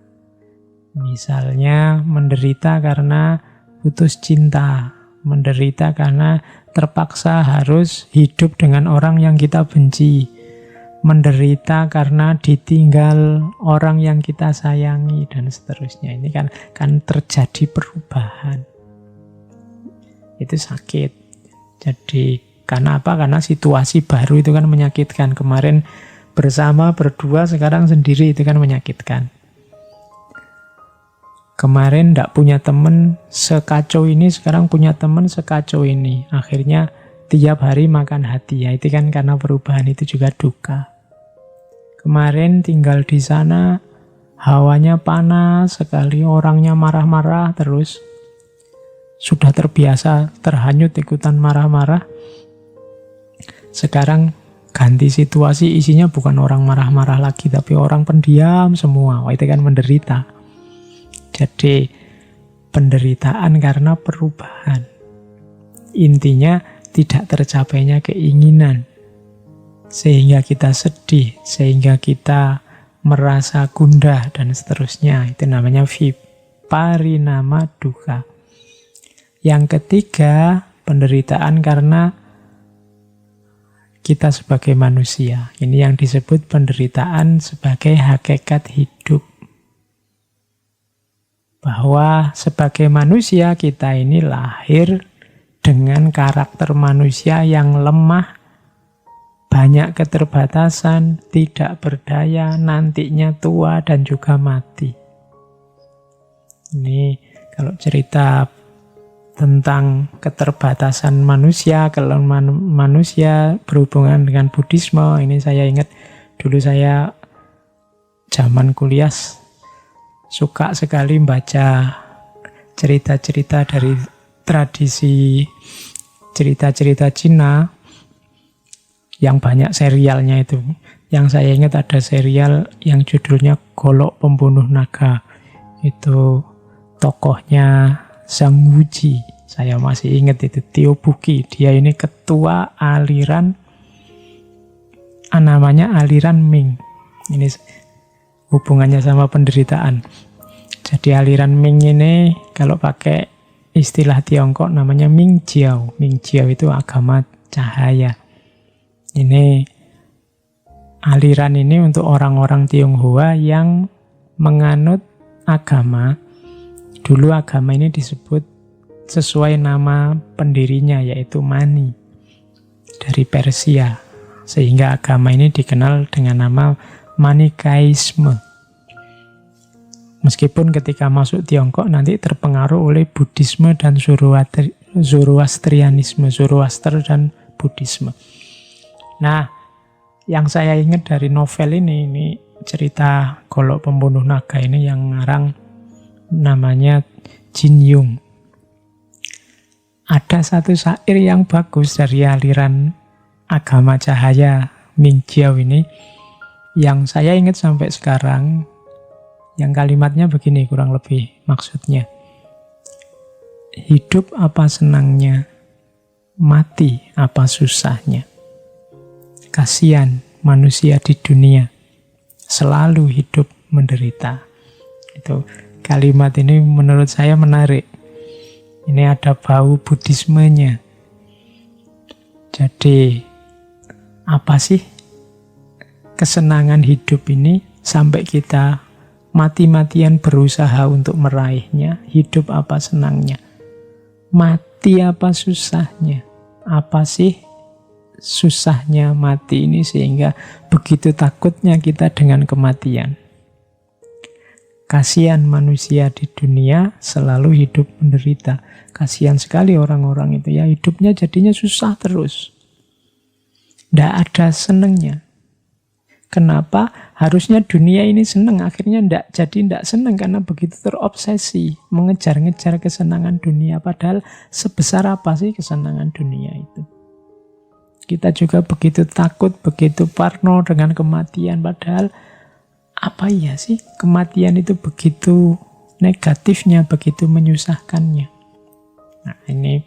Misalnya menderita karena putus cinta, menderita karena terpaksa harus hidup dengan orang yang kita benci, menderita karena ditinggal orang yang kita sayangi, dan seterusnya. Ini kan terjadi perubahan. Itu sakit. Jadi karena apa? Karena situasi baru itu kan menyakitkan. Kemarin bersama, berdua, sekarang sendiri, itu kan menyakitkan. Kemarin tidak punya teman sekacau ini, sekarang punya teman sekacau ini. Akhirnya tiap hari makan hati. Ya, itu kan karena perubahan, itu juga duka. Kemarin tinggal di sana, hawanya panas sekali, orangnya marah-marah terus. Sudah terbiasa terhanyut ikutan marah-marah. Sekarang ganti situasi, isinya bukan orang marah-marah lagi, tapi orang pendiam semua. Wah, itu kan menderita. Jadi penderitaan karena perubahan. Intinya tidak tercapainya keinginan. Sehingga kita sedih, sehingga kita merasa gundah, dan seterusnya. Itu namanya viparinama dukkha. Yang ketiga, penderitaan karena kita sebagai manusia. Ini yang disebut penderitaan sebagai hakikat hidup. Bahwa sebagai manusia kita ini lahir dengan karakter manusia yang lemah, banyak keterbatasan, tidak berdaya, nantinya tua dan juga mati. Ini kalau cerita tentang keterbatasan manusia, kelemahan manusia berhubungan dengan Buddhisme, ini saya ingat dulu saya zaman kuliah suka sekali membaca cerita-cerita dari tradisi cerita-cerita Cina yang banyak serialnya itu. Yang saya ingat ada serial yang judulnya Golok Pembunuh Naga. Itu tokohnya Zhang Wuji. Saya masih ingat itu, Tio Buki. Dia ini ketua aliran, namanya aliran Ming. Ini hubungannya sama penderitaan. Jadi aliran Ming ini kalau pakai istilah Tiongkok namanya Ming Jiao. Ming Jiao itu agama cahaya. Ini aliran ini untuk orang-orang Tionghoa yang menganut agama. Dulu agama ini disebut sesuai nama pendirinya, yaitu Mani, dari Persia. Sehingga agama ini dikenal dengan nama Manikaisme. Meskipun ketika masuk Tiongkok nanti terpengaruh oleh Buddhisme dan Zoroastrianisme, Zoroaster dan Buddhisme. Nah, yang saya ingat dari novel ini cerita Golok Pembunuh Naga ini yang ngarang namanya Jin Yung. Ada satu syair yang bagus dari aliran agama cahaya Ming Jiao ini, yang saya ingat sampai sekarang, yang kalimatnya begini kurang lebih maksudnya. Hidup apa senangnya, mati apa susahnya. Kasihan manusia di dunia, selalu hidup menderita. Itu kalimat ini menurut saya menarik. Ini ada bau Buddhismenya. Jadi, apa sih kesenangan hidup ini sampai kita mati-matian berusaha untuk meraihnya? Hidup apa senangnya? Mati apa susahnya? Apa sih susahnya mati ini sehingga begitu takutnya kita dengan kematian? Kasihan manusia di dunia selalu hidup menderita. Kasihan sekali orang-orang itu ya, hidupnya jadinya susah terus. Tidak ada senengnya. Kenapa? Harusnya dunia ini seneng, akhirnya tidak seneng karena begitu terobsesi mengejar-ngejar kesenangan dunia. Padahal sebesar apa sih kesenangan dunia itu? Kita juga begitu takut, begitu parno dengan kematian. Padahal apa iya sih kematian itu begitu negatifnya, begitu menyusahkannya. Nah ini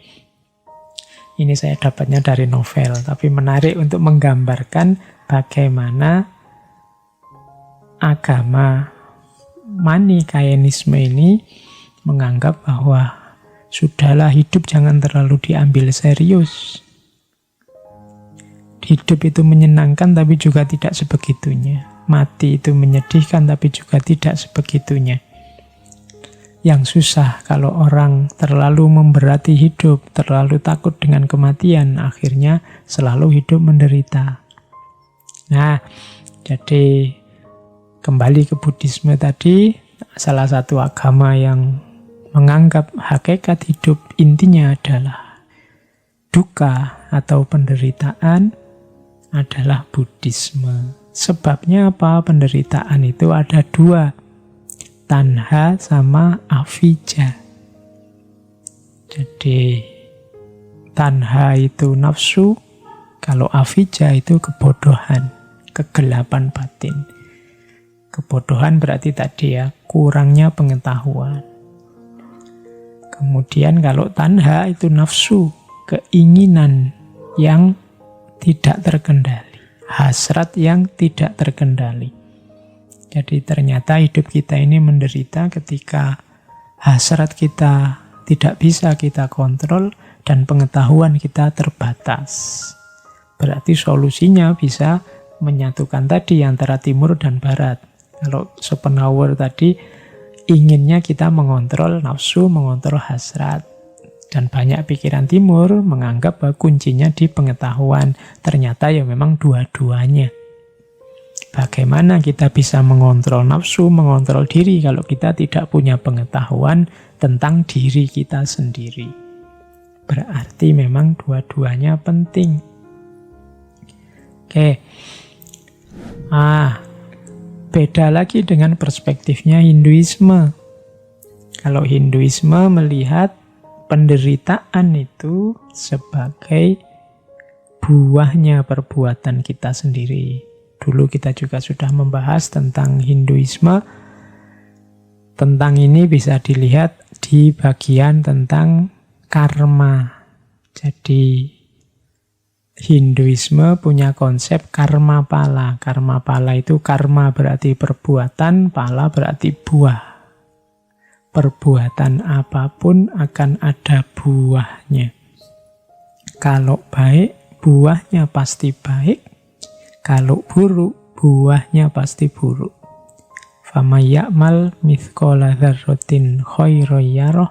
saya dapatnya dari novel, tapi menarik untuk menggambarkan bagaimana agama Manikaisme ini menganggap bahwa sudahlah hidup jangan terlalu diambil serius. Hidup itu menyenangkan tapi juga tidak sebegitunya. Mati itu menyedihkan tapi juga tidak sebegitunya. Yang susah kalau orang terlalu memberati hidup, terlalu takut dengan kematian, akhirnya selalu hidup menderita. Nah, jadi kembali ke Buddhisme tadi, salah satu agama yang menganggap hakikat hidup intinya adalah duka atau penderitaan adalah Buddhisme. Sebabnya apa? Penderitaan itu ada dua, tanha sama avijja. Jadi tanha itu nafsu, kalau avijja itu kebodohan, kegelapan batin. Kebodohan berarti tadi ya, kurangnya pengetahuan. Kemudian kalau tanha itu nafsu, keinginan yang tidak terkendali, hasrat yang tidak terkendali. Jadi ternyata hidup kita ini menderita ketika hasrat kita tidak bisa kita kontrol dan pengetahuan kita terbatas. Berarti solusinya bisa menyatukan tadi antara timur dan barat. Kalau Schopenhauer tadi inginnya kita mengontrol nafsu, mengontrol hasrat. Dan banyak pikiran timur menganggap bahwa kuncinya di pengetahuan. Ternyata ya memang dua-duanya. Bagaimana kita bisa mengontrol nafsu, mengontrol diri kalau kita tidak punya pengetahuan tentang diri kita sendiri. Berarti memang dua-duanya penting. Oke. Beda lagi dengan perspektifnya Hinduisme. Kalau Hinduisme melihat penderitaan itu sebagai buahnya perbuatan kita sendiri. Dulu kita juga sudah membahas tentang Hinduisme. Tentang ini bisa dilihat di bagian tentang karma. Jadi Hinduisme punya konsep karma pala. Karma pala itu karma berarti perbuatan, pala berarti buah. Perbuatan apapun akan ada buahnya. Kalau baik, buahnya pasti baik. Kalau buruk, buahnya pasti buruk. Famay ya'mal mithqala dzarratin khairan yarah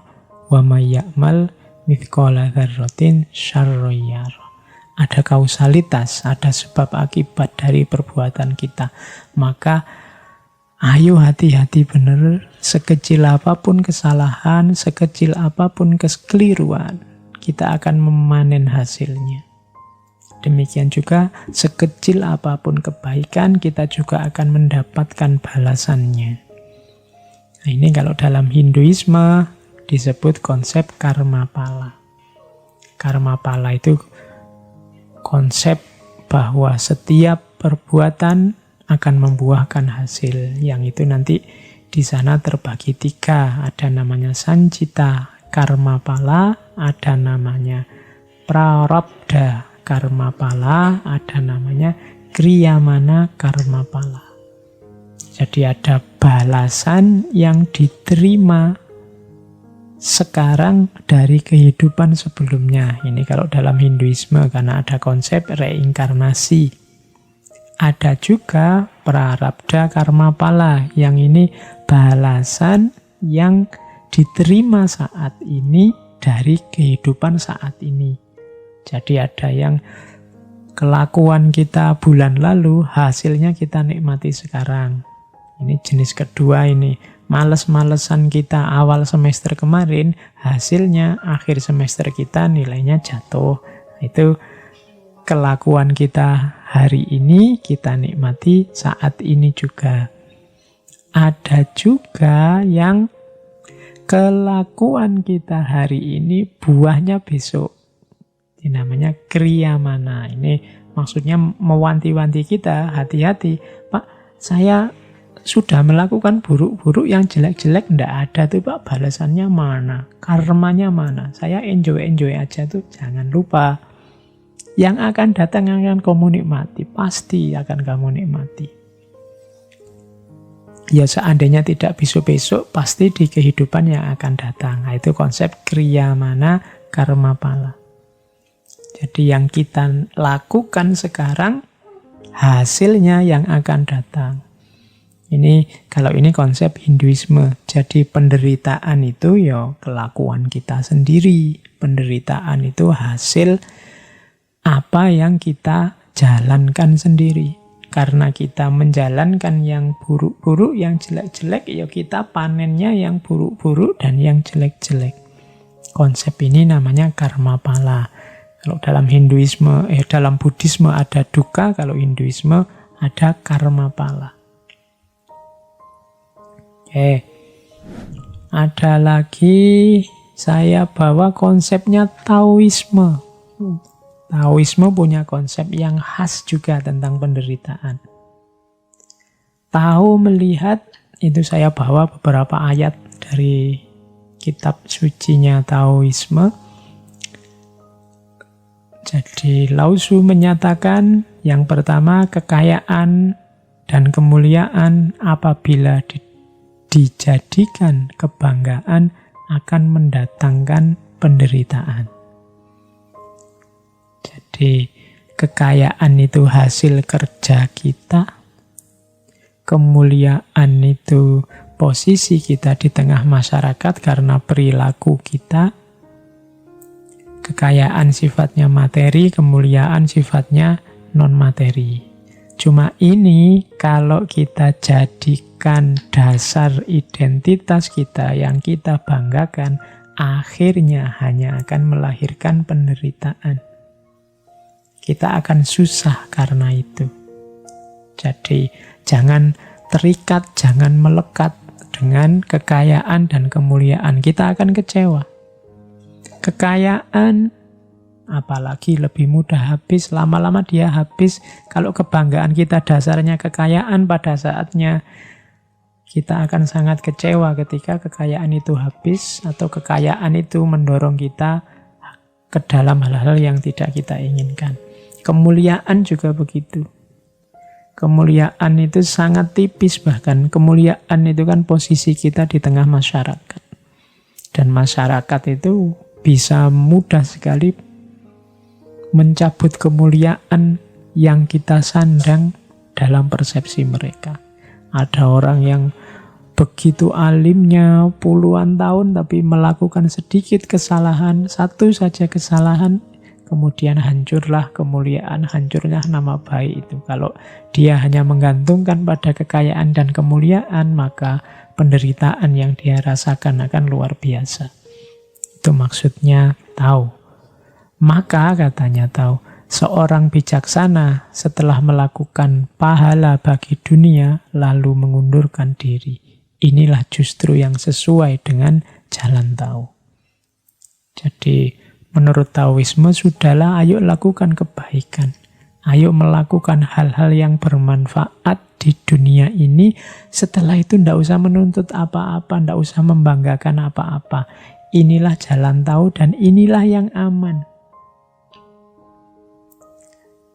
wa may ya'mal mithqala dzarratin syarran yarah. Ada kausalitas, ada sebab akibat dari perbuatan kita. Maka ayo hati-hati benar, sekecil apapun kesalahan, sekecil apapun kekeliruan, kita akan memanen hasilnya. Demikian juga sekecil apapun kebaikan, kita juga akan mendapatkan balasannya. Nah, ini kalau dalam Hinduisme disebut konsep karma pala. Karma pala itu konsep bahwa setiap perbuatan akan membuahkan hasil, yang itu nanti di sana terbagi 3. Ada namanya sancita karma pala, ada namanya prarabdha karma pala, ada namanya kriyamana karma pala. Jadi ada balasan yang diterima sekarang dari kehidupan sebelumnya. Ini kalau dalam Hinduisme karena ada konsep reinkarnasi. Ada juga prarabdha karma pala, yang ini balasan yang diterima saat ini dari kehidupan saat ini. Jadi ada yang kelakuan kita bulan lalu, hasilnya kita nikmati sekarang. Ini jenis kedua ini. Males-malesan kita awal semester kemarin, hasilnya akhir semester kita nilainya jatuh. Itu kelakuan kita hari ini, kita nikmati saat ini juga. Ada juga yang kelakuan kita hari ini, buahnya besok. Ini namanya kriyamana. Ini maksudnya mewanti-wanti kita, hati-hati. Pak, saya sudah melakukan buruk-buruk, yang jelek-jelek ndak ada tuh Pak, balasannya mana? Karmanya mana? Saya enjoy-enjoy aja tuh, jangan lupa. Yang akan datang akan kamu nikmati, pasti akan kamu nikmati. Ya seandainya tidak besok-besok, pasti di kehidupan yang akan datang. Nah, itu konsep kriyamana karma pala. Jadi yang kita lakukan sekarang, hasilnya yang akan datang. Ini kalau ini konsep Hinduisme. Jadi penderitaan itu ya kelakuan kita sendiri. Penderitaan itu hasil apa yang kita jalankan sendiri. Karena kita menjalankan yang buruk-buruk, yang jelek-jelek, ya kita panennya yang buruk-buruk dan yang jelek-jelek. Konsep ini namanya karma pala. Kalau dalam Hinduisme, dalam Buddhisme ada dukkha, kalau Hinduisme ada karma pala. Ada lagi saya bawa konsepnya Taoisme. Taoisme punya konsep yang khas juga tentang penderitaan. Tao melihat, itu saya bawa beberapa ayat dari kitab sucinya Taoisme. Jadi Lao Tzu menyatakan yang pertama, kekayaan dan kemuliaan apabila dijadikan kebanggaan akan mendatangkan penderitaan. Jadi kekayaan itu hasil kerja kita, kemuliaan itu posisi kita di tengah masyarakat karena perilaku kita, Kekayaan sifatnya materi, kemuliaan sifatnya non-materi. Cuma ini kalau kita jadikan dasar identitas kita yang kita banggakan, akhirnya hanya akan melahirkan penderitaan. Kita akan susah karena itu. Jadi jangan terikat, jangan melekat dengan kekayaan dan kemuliaan. Kita akan kecewa. Kekayaan apalagi lebih mudah habis, lama-lama dia habis. Kalau kebanggaan kita dasarnya kekayaan, pada saatnya kita akan sangat kecewa ketika kekayaan itu habis atau kekayaan itu mendorong kita ke dalam hal-hal yang tidak kita inginkan. Kemuliaan juga begitu. Kemuliaan itu sangat tipis, bahkan kemuliaan itu kan posisi kita di tengah masyarakat. Dan masyarakat itu bisa mudah sekali mencabut kemuliaan yang kita sandang dalam persepsi mereka. Ada orang yang begitu alimnya puluhan tahun tapi melakukan sedikit kesalahan, satu saja kesalahan, kemudian hancurlah kemuliaan, hancurlah nama baik itu. Kalau dia hanya menggantungkan pada kekayaan dan kemuliaan, maka penderitaan yang dia rasakan akan luar biasa. Itu maksudnya tahu. Maka katanya tahu, seorang bijaksana setelah melakukan pahala bagi dunia, lalu mengundurkan diri. Inilah justru yang sesuai dengan jalan tahu. Jadi menurut Taoisme, sudahlah, ayo lakukan kebaikan. Ayo melakukan hal-hal yang bermanfaat di dunia ini. Setelah itu tidak usah menuntut apa-apa, tidak usah membanggakan apa-apa. Inilah jalan tahu dan inilah yang aman.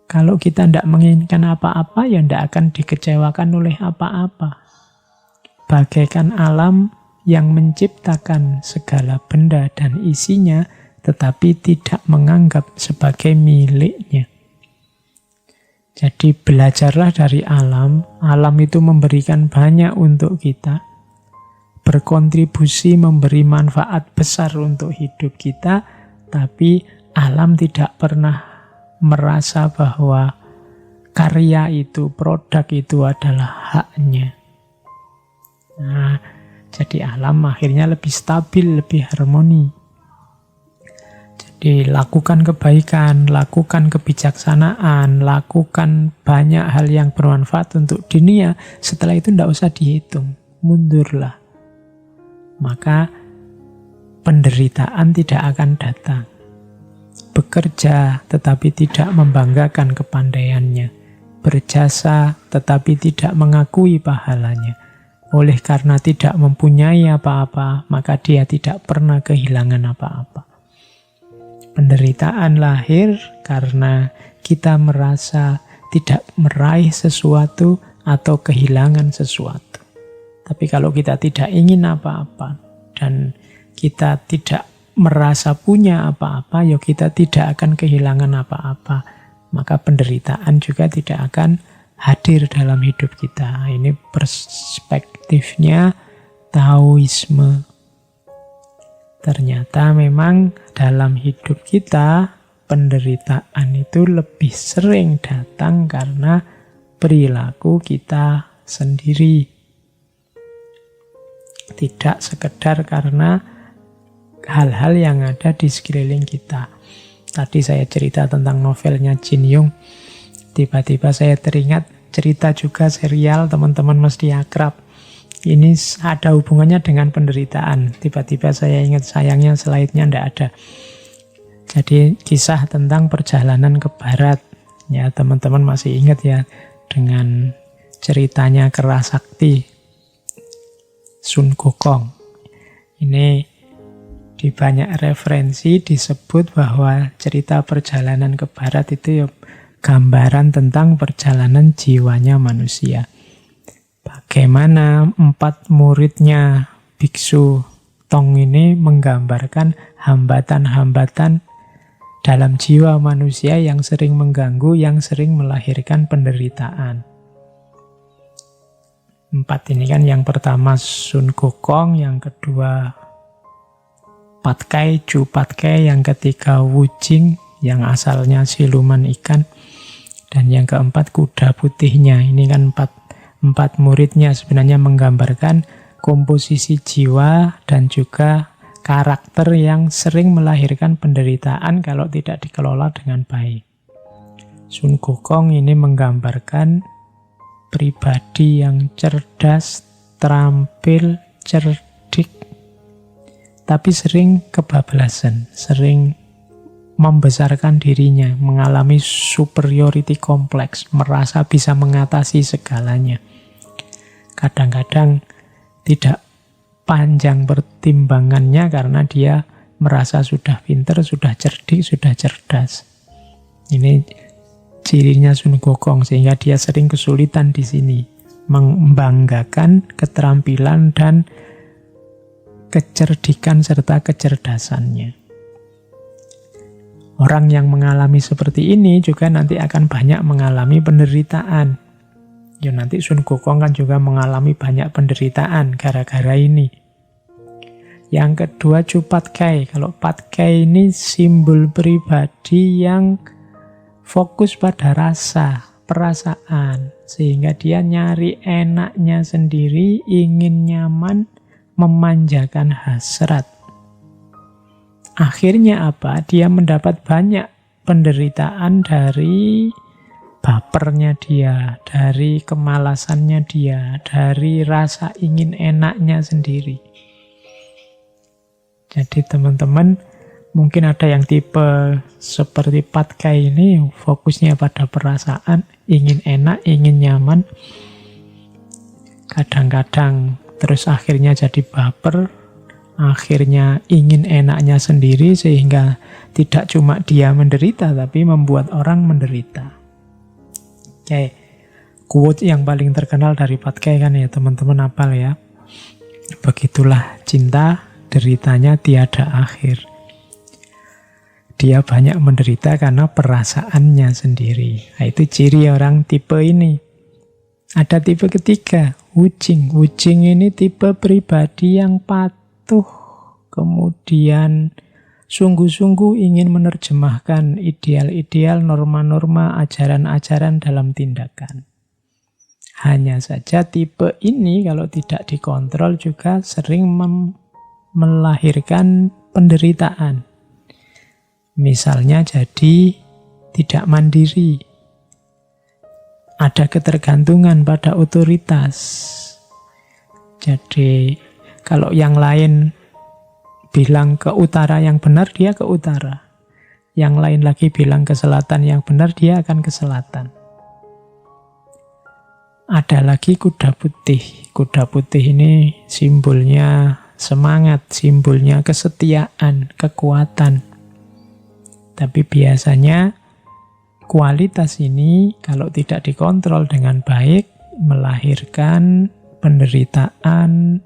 Kalau kita tidak menginginkan apa-apa, ya tidak akan dikecewakan oleh apa-apa. Bagaikan alam yang menciptakan segala benda dan isinya, tetapi tidak menganggap sebagai miliknya. Jadi belajarlah dari alam. Alam itu memberikan banyak untuk kita, berkontribusi, memberi manfaat besar untuk hidup kita, tapi alam tidak pernah merasa bahwa karya itu, produk itu adalah haknya. Nah, jadi alam akhirnya lebih stabil, lebih harmoni. Jadi lakukan kebaikan, lakukan kebijaksanaan, lakukan banyak hal yang bermanfaat untuk dunia. Setelah itu tidak usah dihitung, mundurlah. Maka penderitaan tidak akan datang. Bekerja tetapi tidak membanggakan kepandaiannya. Berjasa tetapi tidak mengakui pahalanya. Oleh karena tidak mempunyai apa-apa, maka dia tidak pernah kehilangan apa-apa. Penderitaan lahir karena kita merasa tidak meraih sesuatu atau kehilangan sesuatu. Tapi kalau kita tidak ingin apa-apa dan kita tidak merasa punya apa-apa, ya kita tidak akan kehilangan apa-apa. Maka penderitaan juga tidak akan hadir dalam hidup kita. Ini perspektifnya Taoisme. Ternyata memang dalam hidup kita penderitaan itu lebih sering datang karena perilaku kita sendiri. Tidak sekedar karena hal-hal yang ada di sekeliling kita. Tadi saya cerita tentang novelnya Jin Young. Tiba-tiba saya teringat cerita juga serial, teman-teman mesti akrab. Ini ada hubungannya dengan penderitaan. Tiba-tiba saya ingat, sayangnya slide-nya tidak ada. Jadi kisah tentang perjalanan ke barat. Ya, teman-teman masih ingat ya dengan ceritanya Kera Sakti Sun Gokong. Ini di banyak referensi disebut bahwa cerita perjalanan ke barat itu ya gambaran tentang perjalanan jiwanya manusia. Bagaimana 4 muridnya Biksu Tong ini menggambarkan hambatan-hambatan dalam jiwa manusia yang sering mengganggu, yang sering melahirkan penderitaan. 4 ini kan yang pertama Sun Gokong, yang kedua Patkai, Cupatkai, yang ketiga Wujing, yang asalnya siluman ikan, dan yang keempat kuda putihnya. Ini kan empat muridnya sebenarnya menggambarkan komposisi jiwa dan juga karakter yang sering melahirkan penderitaan kalau tidak dikelola dengan baik. Sun Gokong ini menggambarkan pribadi yang cerdas, terampil, cerdik, tapi sering kebablasan, sering membesarkan dirinya, mengalami superiority complex, merasa bisa mengatasi segalanya. Kadang-kadang tidak panjang pertimbangannya karena dia merasa sudah pinter, sudah cerdik, sudah cerdas. Ini cirinya Sun Gokong, sehingga dia sering kesulitan di sini membanggakan keterampilan dan kecerdikan serta kecerdasannya. Orang yang mengalami seperti ini juga nanti akan banyak mengalami penderitaan. Ya nanti Sun Gokong kan juga mengalami banyak penderitaan gara-gara ini. Yang kedua Cupatkai. Kalau Patkai ini simbol pribadi yang fokus pada rasa, perasaan. Sehingga dia nyari enaknya sendiri, ingin nyaman, memanjakan hasrat. Akhirnya apa? Dia mendapat banyak penderitaan dari bapernya dia, dari kemalasannya dia, dari rasa ingin enaknya sendiri. Jadi teman-teman, mungkin ada yang tipe seperti Patkai ini, fokusnya pada perasaan, ingin enak, ingin nyaman. Kadang-kadang terus akhirnya jadi baper, akhirnya ingin enaknya sendiri, sehingga tidak cuma dia menderita, tapi membuat orang menderita. Oke, quote yang paling terkenal dari Patkai kan ya teman-teman hafal ya. Begitulah cinta, deritanya tiada akhir. Dia banyak menderita karena perasaannya sendiri. Nah, itu ciri orang tipe ini. Ada tipe ketiga, Wujing. Wujing ini tipe pribadi yang patuh, kemudian sungguh-sungguh ingin menerjemahkan ideal-ideal, norma-norma, ajaran-ajaran dalam tindakan. Hanya saja tipe ini kalau tidak dikontrol juga sering melahirkan penderitaan. Misalnya jadi tidak mandiri, ada ketergantungan pada otoritas. Jadi kalau yang lain bilang ke utara yang benar, dia ke utara. Yang lain lagi bilang ke selatan yang benar, dia akan ke selatan. Ada lagi kuda putih. Kuda putih ini simbolnya semangat, simbolnya kesetiaan, kekuatan. Tapi biasanya kualitas ini kalau tidak dikontrol dengan baik, melahirkan penderitaan,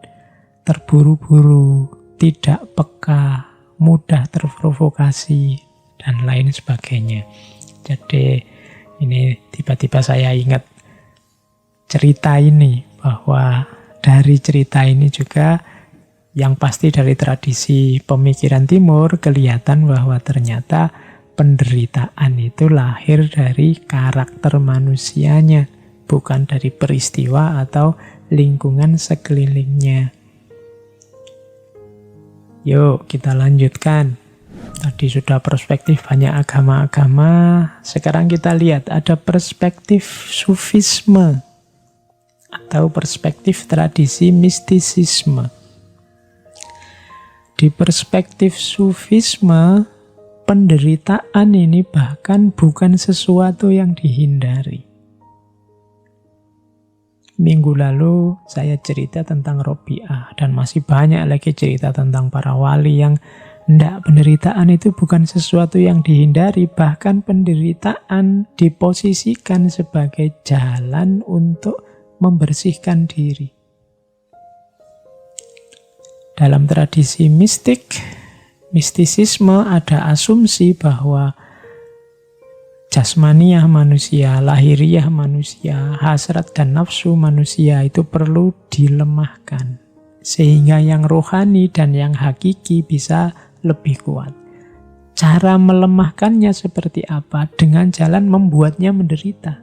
terburu-buru, tidak peka, mudah terprovokasi, dan lain sebagainya. Jadi ini tiba-tiba saya ingat cerita ini, bahwa dari cerita ini juga yang pasti dari tradisi pemikiran timur kelihatan bahwa ternyata penderitaan itu lahir dari karakter manusianya, bukan dari peristiwa atau lingkungan sekelilingnya. Yuk kita lanjutkan. Tadi sudah perspektif banyak agama-agama. Sekarang kita lihat ada perspektif sufisme atau perspektif tradisi mistisisme. Di perspektif sufisme, penderitaan ini bahkan bukan sesuatu yang dihindari. Minggu lalu saya cerita tentang Robi'ah, dan masih banyak lagi cerita tentang para wali yang penderitaan itu bukan sesuatu yang dihindari, bahkan penderitaan diposisikan sebagai jalan untuk membersihkan diri. Dalam tradisi mistisisme ada asumsi bahwa jasmaniah manusia, lahiriah manusia, hasrat dan nafsu manusia itu perlu dilemahkan. Sehingga yang rohani dan yang hakiki bisa lebih kuat. Cara melemahkannya seperti apa? Dengan jalan membuatnya menderita.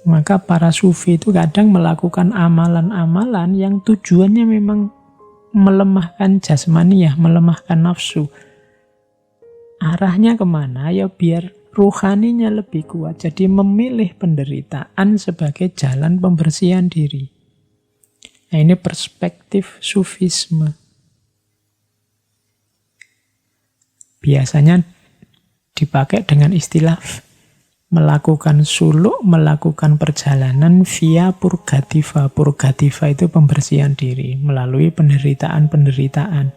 Maka para sufi itu kadang melakukan amalan-amalan yang tujuannya memang melemahkan jasmaniyah, melemahkan nafsu. Arahnya kemana? Ya biar ruhaninya lebih kuat. Jadi memilih penderitaan sebagai jalan pembersihan diri. Nah, ini perspektif sufisme. Biasanya dipakai dengan istilah melakukan suluk, melakukan perjalanan via purgativa. Purgativa itu pembersihan diri melalui penderitaan-penderitaan.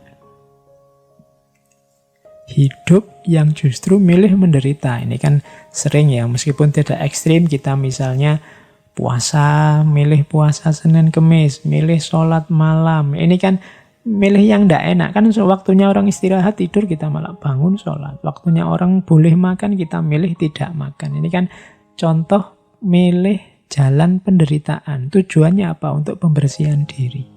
Hidup yang justru milih menderita. Ini kan sering ya, meskipun tidak ekstrim, kita misalnya puasa, milih puasa Senin Kemis, milih sholat malam. Ini kan milih yang tidak enak. Kan waktunya orang istirahat tidur, kita malah bangun sholat. Waktunya orang boleh makan, kita milih tidak makan. Ini kan contoh milih jalan penderitaan. Tujuannya apa? Untuk pembersihan diri.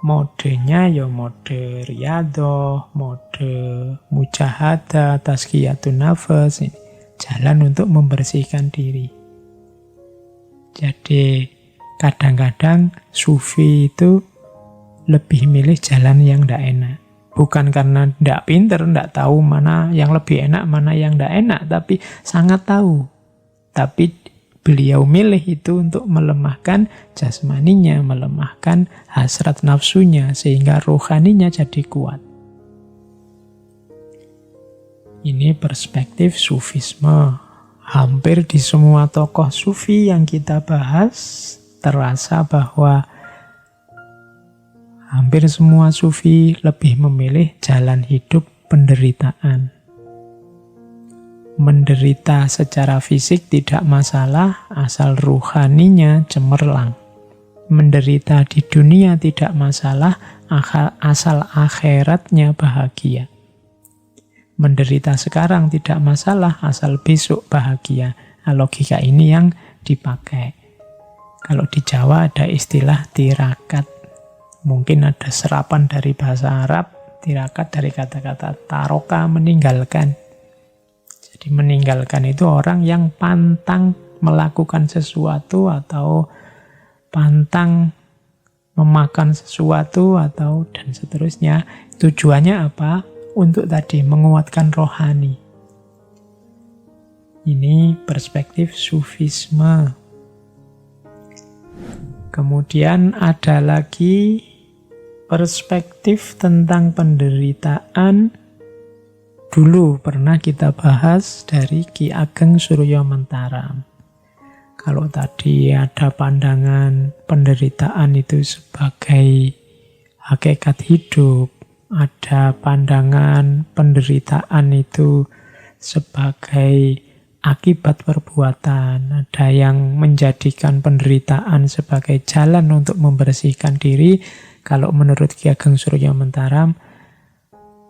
Modenya ya mode riyadoh, mode mujahadah, tazkiyatun nafas. Ini jalan untuk membersihkan diri. Jadi kadang-kadang sufi itu lebih milih jalan yang tidak enak. Bukan karena tidak pinter, tidak tahu mana yang lebih enak, mana yang tidak enak. Tapi sangat tahu. Tapi beliau milih itu untuk melemahkan jasmaninya, melemahkan hasrat nafsunya, sehingga rohaninya jadi kuat. Ini perspektif sufisme. Hampir di semua tokoh sufi yang kita bahas, terasa bahwa hampir semua sufi lebih memilih jalan hidup penderitaan. Menderita secara fisik tidak masalah, asal ruhaninya cemerlang. Menderita di dunia tidak masalah, asal akhiratnya bahagia. Menderita sekarang tidak masalah, asal besok bahagia. Nah, logika ini yang dipakai. Kalau di Jawa ada istilah tirakat. Mungkin ada serapan dari bahasa Arab, tirakat dari kata-kata taroka, meninggalkan. Jadi meninggalkan itu orang yang pantang melakukan sesuatu atau pantang memakan sesuatu atau dan seterusnya. Tujuannya apa? Untuk tadi menguatkan rohani. Ini perspektif sufisme. Kemudian ada lagi perspektif tentang penderitaan. Dulu pernah kita bahas dari Ki Ageng Suryo Mentaram. Kalau tadi ada pandangan penderitaan itu sebagai hakikat hidup, ada pandangan penderitaan itu sebagai akibat perbuatan, ada yang menjadikan penderitaan sebagai jalan untuk membersihkan diri. Kalau menurut Ki Ageng Suryo Mentaram,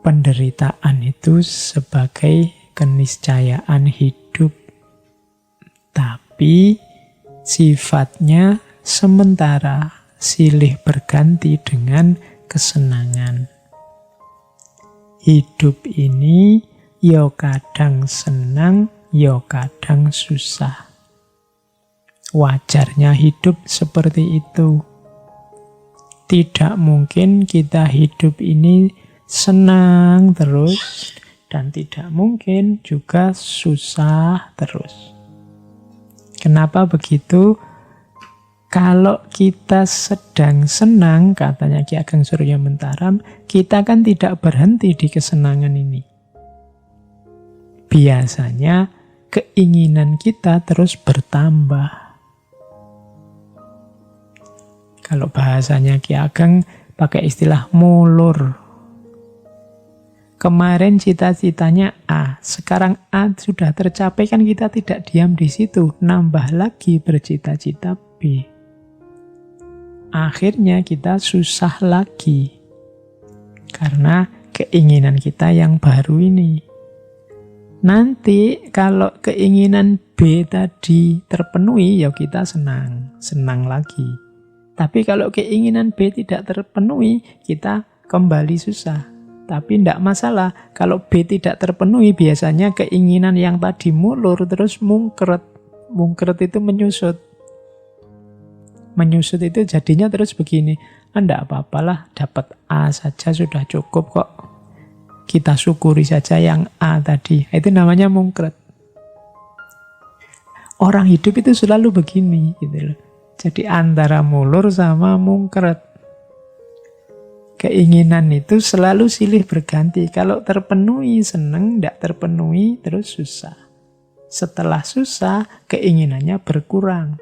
penderitaan itu sebagai keniscayaan hidup, tapi sifatnya sementara, silih berganti dengan kesenangan. Hidup ini ya kadang senang, ya kadang susah. Wajarnya hidup seperti itu. Tidak mungkin kita hidup ini senang terus, dan tidak mungkin juga susah terus. Kenapa begitu? Kalau kita sedang senang, katanya Ki Ageng Suryo Mentaram, kita kan tidak berhenti di kesenangan ini. Biasanya keinginan kita terus bertambah. Kalau bahasanya Ki Ageng pakai istilah mulur. Kemarin cita-citanya A, sekarang A sudah tercapai, kan kita tidak diam di situ, nambah lagi bercita-cita B. Akhirnya kita susah lagi karena keinginan kita yang baru ini. Nanti kalau keinginan B tadi terpenuhi, ya kita senang lagi. Tapi kalau keinginan B tidak terpenuhi, kita kembali susah. Tapi tidak masalah, kalau B tidak terpenuhi, biasanya keinginan yang tadi mulur terus mungkret. Mungkret itu menyusut. Menyusut itu jadinya terus begini, tidak apa-apalah, dapat A saja sudah cukup kok. Kita syukuri saja yang A tadi. Itu namanya mungkret. Orang hidup itu selalu begini gitu loh. Jadi antara mulur sama mungkret. Keinginan itu selalu silih berganti. Kalau terpenuhi seneng, tidak terpenuhi terus susah. Setelah susah, keinginannya berkurang.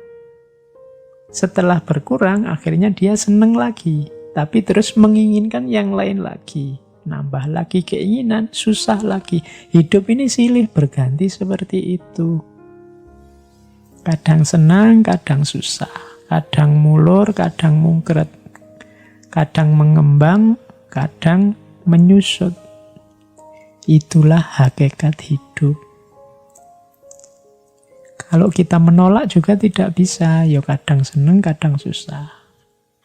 Setelah berkurang, akhirnya dia seneng lagi. Tapi terus menginginkan yang lain lagi. Nambah lagi keinginan, susah lagi. Hidup ini silih berganti seperti itu. Kadang senang, kadang susah. Kadang mulur, kadang mungkret. Kadang mengembang, kadang menyusut. Itulah hakikat hidup. Kalau kita menolak juga tidak bisa. Ya kadang senang, kadang susah.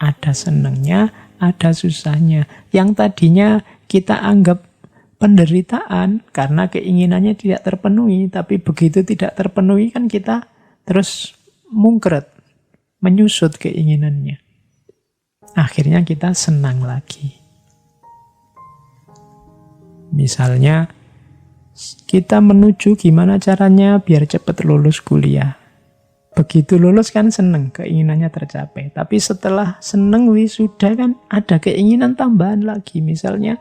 Ada senangnya, ada susahnya. Yang tadinya kita anggap penderitaan karena keinginannya tidak terpenuhi. Tapi begitu tidak terpenuhi kan kita terus mungkret, menyusut keinginannya. Akhirnya kita senang lagi. Misalnya, kita menuju gimana caranya biar cepat lulus kuliah. Begitu lulus kan senang, keinginannya tercapai. Tapi setelah senang wisuda kan ada keinginan tambahan lagi. Misalnya,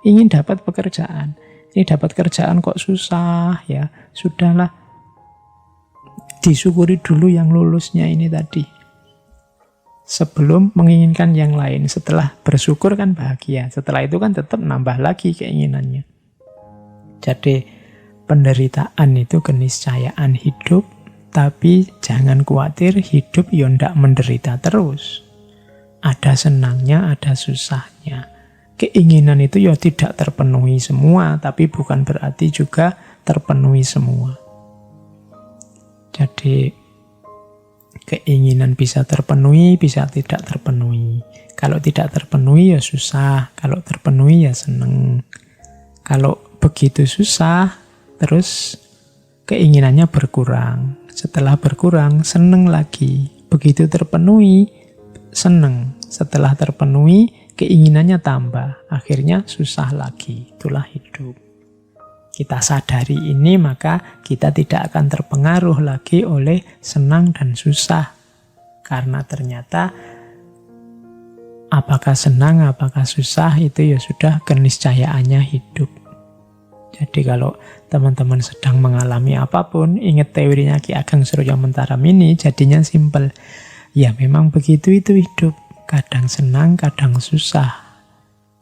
ingin dapat pekerjaan. Ini dapat kerjaan kok susah ya. Sudahlah, disyukuri dulu yang lulusnya ini tadi. Sebelum menginginkan yang lain. Setelah bersyukur kan bahagia. Setelah itu kan tetap nambah lagi keinginannya. Jadi penderitaan itu keniscayaan hidup. Tapi jangan khawatir, hidup ya ndak menderita terus. Ada senangnya, ada susahnya. Keinginan itu ya tidak terpenuhi semua. Tapi bukan berarti juga terpenuhi semua. Jadi keinginan bisa terpenuhi, bisa tidak terpenuhi. Kalau tidak terpenuhi ya susah, kalau terpenuhi ya seneng. Kalau begitu susah, terus keinginannya berkurang. Setelah berkurang, seneng lagi. Begitu terpenuhi, seneng. Setelah terpenuhi, keinginannya tambah. Akhirnya susah lagi. Itulah hidup. Kita sadari ini, maka kita tidak akan terpengaruh lagi oleh senang dan susah. Karena ternyata apakah senang, apakah susah, itu ya sudah keniscayaannya hidup. Jadi kalau teman-teman sedang mengalami apapun, ingat teorinya Ki Ageng Surya Mentara ini, jadinya simpel. Ya memang begitu itu hidup. Kadang senang, kadang susah.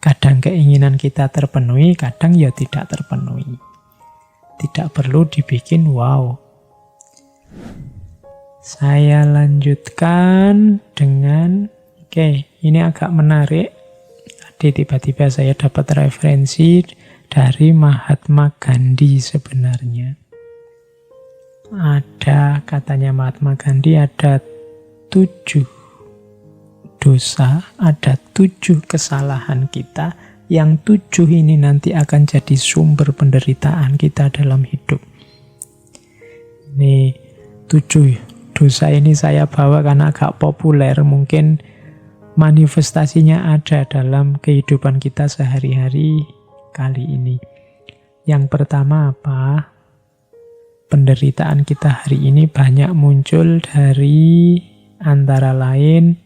Kadang keinginan kita terpenuhi, kadang ya tidak terpenuhi. Tidak perlu dibikin wow. Saya lanjutkan dengan, ini agak menarik. Tadi tiba-tiba saya dapat referensi dari Mahatma Gandhi sebenarnya. Ada, katanya Mahatma Gandhi, ada 7 dosa, ada 7 kesalahan kita, yang 7 ini nanti akan jadi sumber penderitaan kita dalam hidup. Ini 7 dosa ini saya bawa karena agak populer, mungkin manifestasinya ada dalam kehidupan kita sehari-hari kali ini. Yang pertama apa? Penderitaan kita hari ini banyak muncul dari antara lain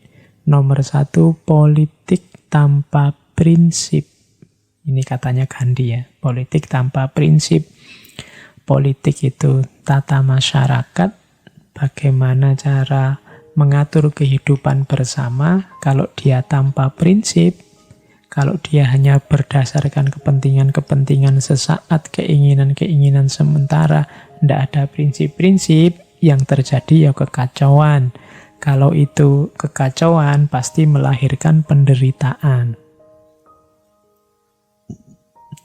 nomor 1, politik tanpa prinsip. Ini katanya Gandhi ya, politik tanpa prinsip. Politik itu tata masyarakat, bagaimana cara mengatur kehidupan bersama. Kalau dia tanpa prinsip, kalau dia hanya berdasarkan kepentingan-kepentingan sesaat, keinginan-keinginan sementara, tidak ada prinsip-prinsip, yang terjadi ya kekacauan. Kalau itu kekacauan, pasti melahirkan penderitaan.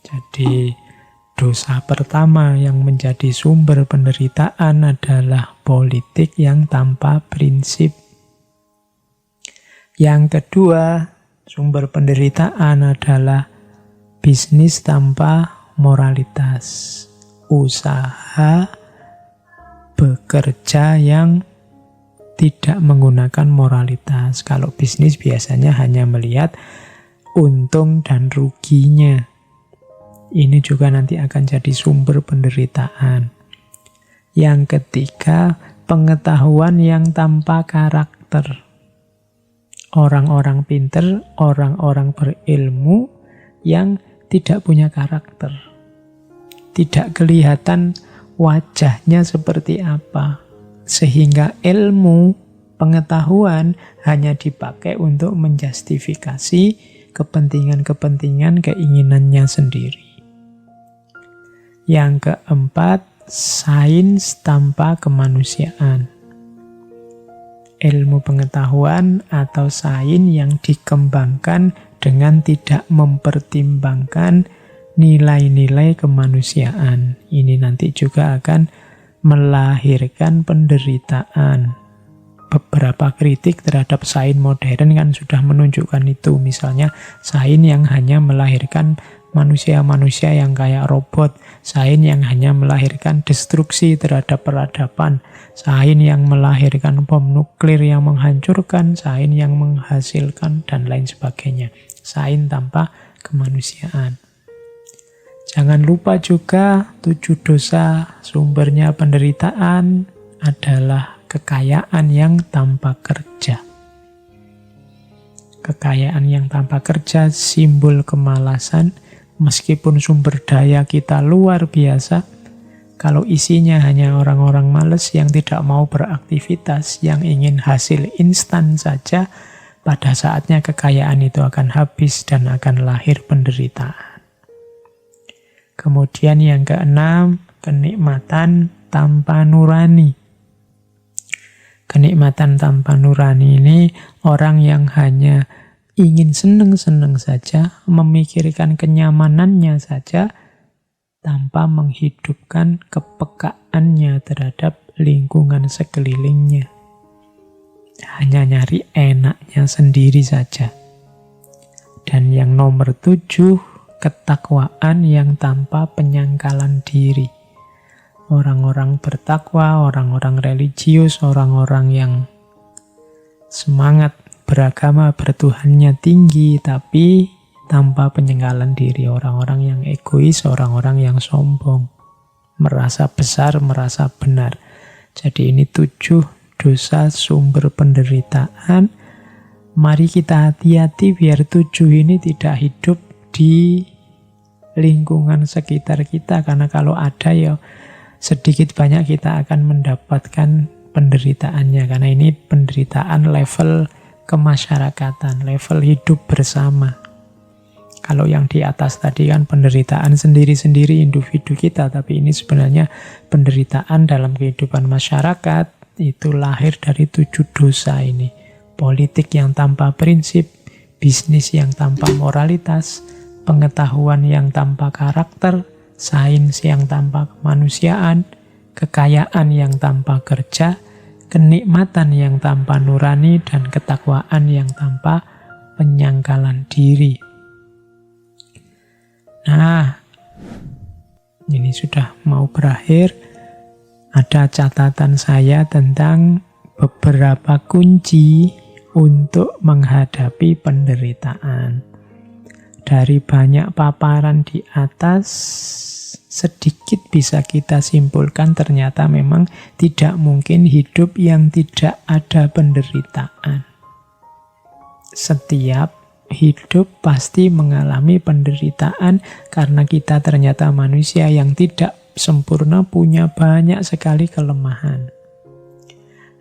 Jadi, dosa pertama yang menjadi sumber penderitaan adalah politik yang tanpa prinsip. Yang kedua, sumber penderitaan adalah bisnis tanpa moralitas. Usaha bekerja yang tidak menggunakan moralitas. Kalau bisnis biasanya hanya melihat untung dan ruginya. Ini juga nanti akan jadi sumber penderitaan. Yang ketiga, pengetahuan yang tanpa karakter. Orang-orang pinter, orang-orang berilmu yang tidak punya karakter. Tidak kelihatan wajahnya seperti apa. Sehingga ilmu, pengetahuan hanya dipakai untuk menjustifikasi kepentingan-kepentingan keinginannya sendiri. Yang keempat, sains tanpa kemanusiaan. Ilmu pengetahuan atau sains yang dikembangkan dengan tidak mempertimbangkan nilai-nilai kemanusiaan. Ini nanti juga akan melahirkan penderitaan. Beberapa kritik terhadap sains modern kan sudah menunjukkan itu. Misalnya sains yang hanya melahirkan manusia-manusia yang kayak robot, sains yang hanya melahirkan destruksi terhadap peradaban, sains yang melahirkan bom nuklir yang menghancurkan, sains yang menghasilkan, dan lain sebagainya. Sains tanpa kemanusiaan. Jangan lupa juga 7 dosa sumbernya penderitaan adalah kekayaan yang tanpa kerja. Kekayaan yang tanpa kerja simbol kemalasan. Meskipun sumber daya kita luar biasa, kalau isinya hanya orang-orang malas yang tidak mau beraktivitas, yang ingin hasil instan saja, pada saatnya kekayaan itu akan habis dan akan lahir penderitaan. Kemudian yang keenam, kenikmatan tanpa nurani. Kenikmatan tanpa nurani ini orang yang hanya ingin senang-senang saja, memikirkan kenyamanannya saja, tanpa menghidupkan kepekaannya terhadap lingkungan sekelilingnya. Hanya nyari enaknya sendiri saja. Dan yang nomor 7, ketakwaan yang tanpa penyangkalan diri. Orang-orang bertakwa, orang-orang religius, orang-orang yang semangat beragama, bertuhannya tinggi, tapi tanpa penyangkalan diri. Orang-orang yang egois, orang-orang yang sombong, merasa besar, merasa benar. Jadi ini 7 dosa sumber penderitaan. Mari kita hati-hati biar 7 ini tidak hidup di lingkungan sekitar kita, karena kalau ada ya sedikit banyak kita akan mendapatkan penderitaannya, karena ini penderitaan level kemasyarakatan, level hidup bersama. Kalau yang di atas tadi kan penderitaan sendiri-sendiri individu kita, tapi ini sebenarnya penderitaan dalam kehidupan masyarakat. Itu lahir dari 7 dosa ini. Politik yang tanpa prinsip, bisnis yang tanpa moralitas, pengetahuan yang tanpa karakter, sains yang tanpa kemanusiaan, kekayaan yang tanpa kerja, kenikmatan yang tanpa nurani, dan ketakwaan yang tanpa penyangkalan diri. Nah, ini sudah mau berakhir. Ada catatan saya tentang beberapa kunci untuk menghadapi penderitaan. Dari banyak paparan di atas, sedikit bisa kita simpulkan ternyata memang tidak mungkin hidup yang tidak ada penderitaan. Setiap hidup pasti mengalami penderitaan karena kita ternyata manusia yang tidak sempurna, punya banyak sekali kelemahan.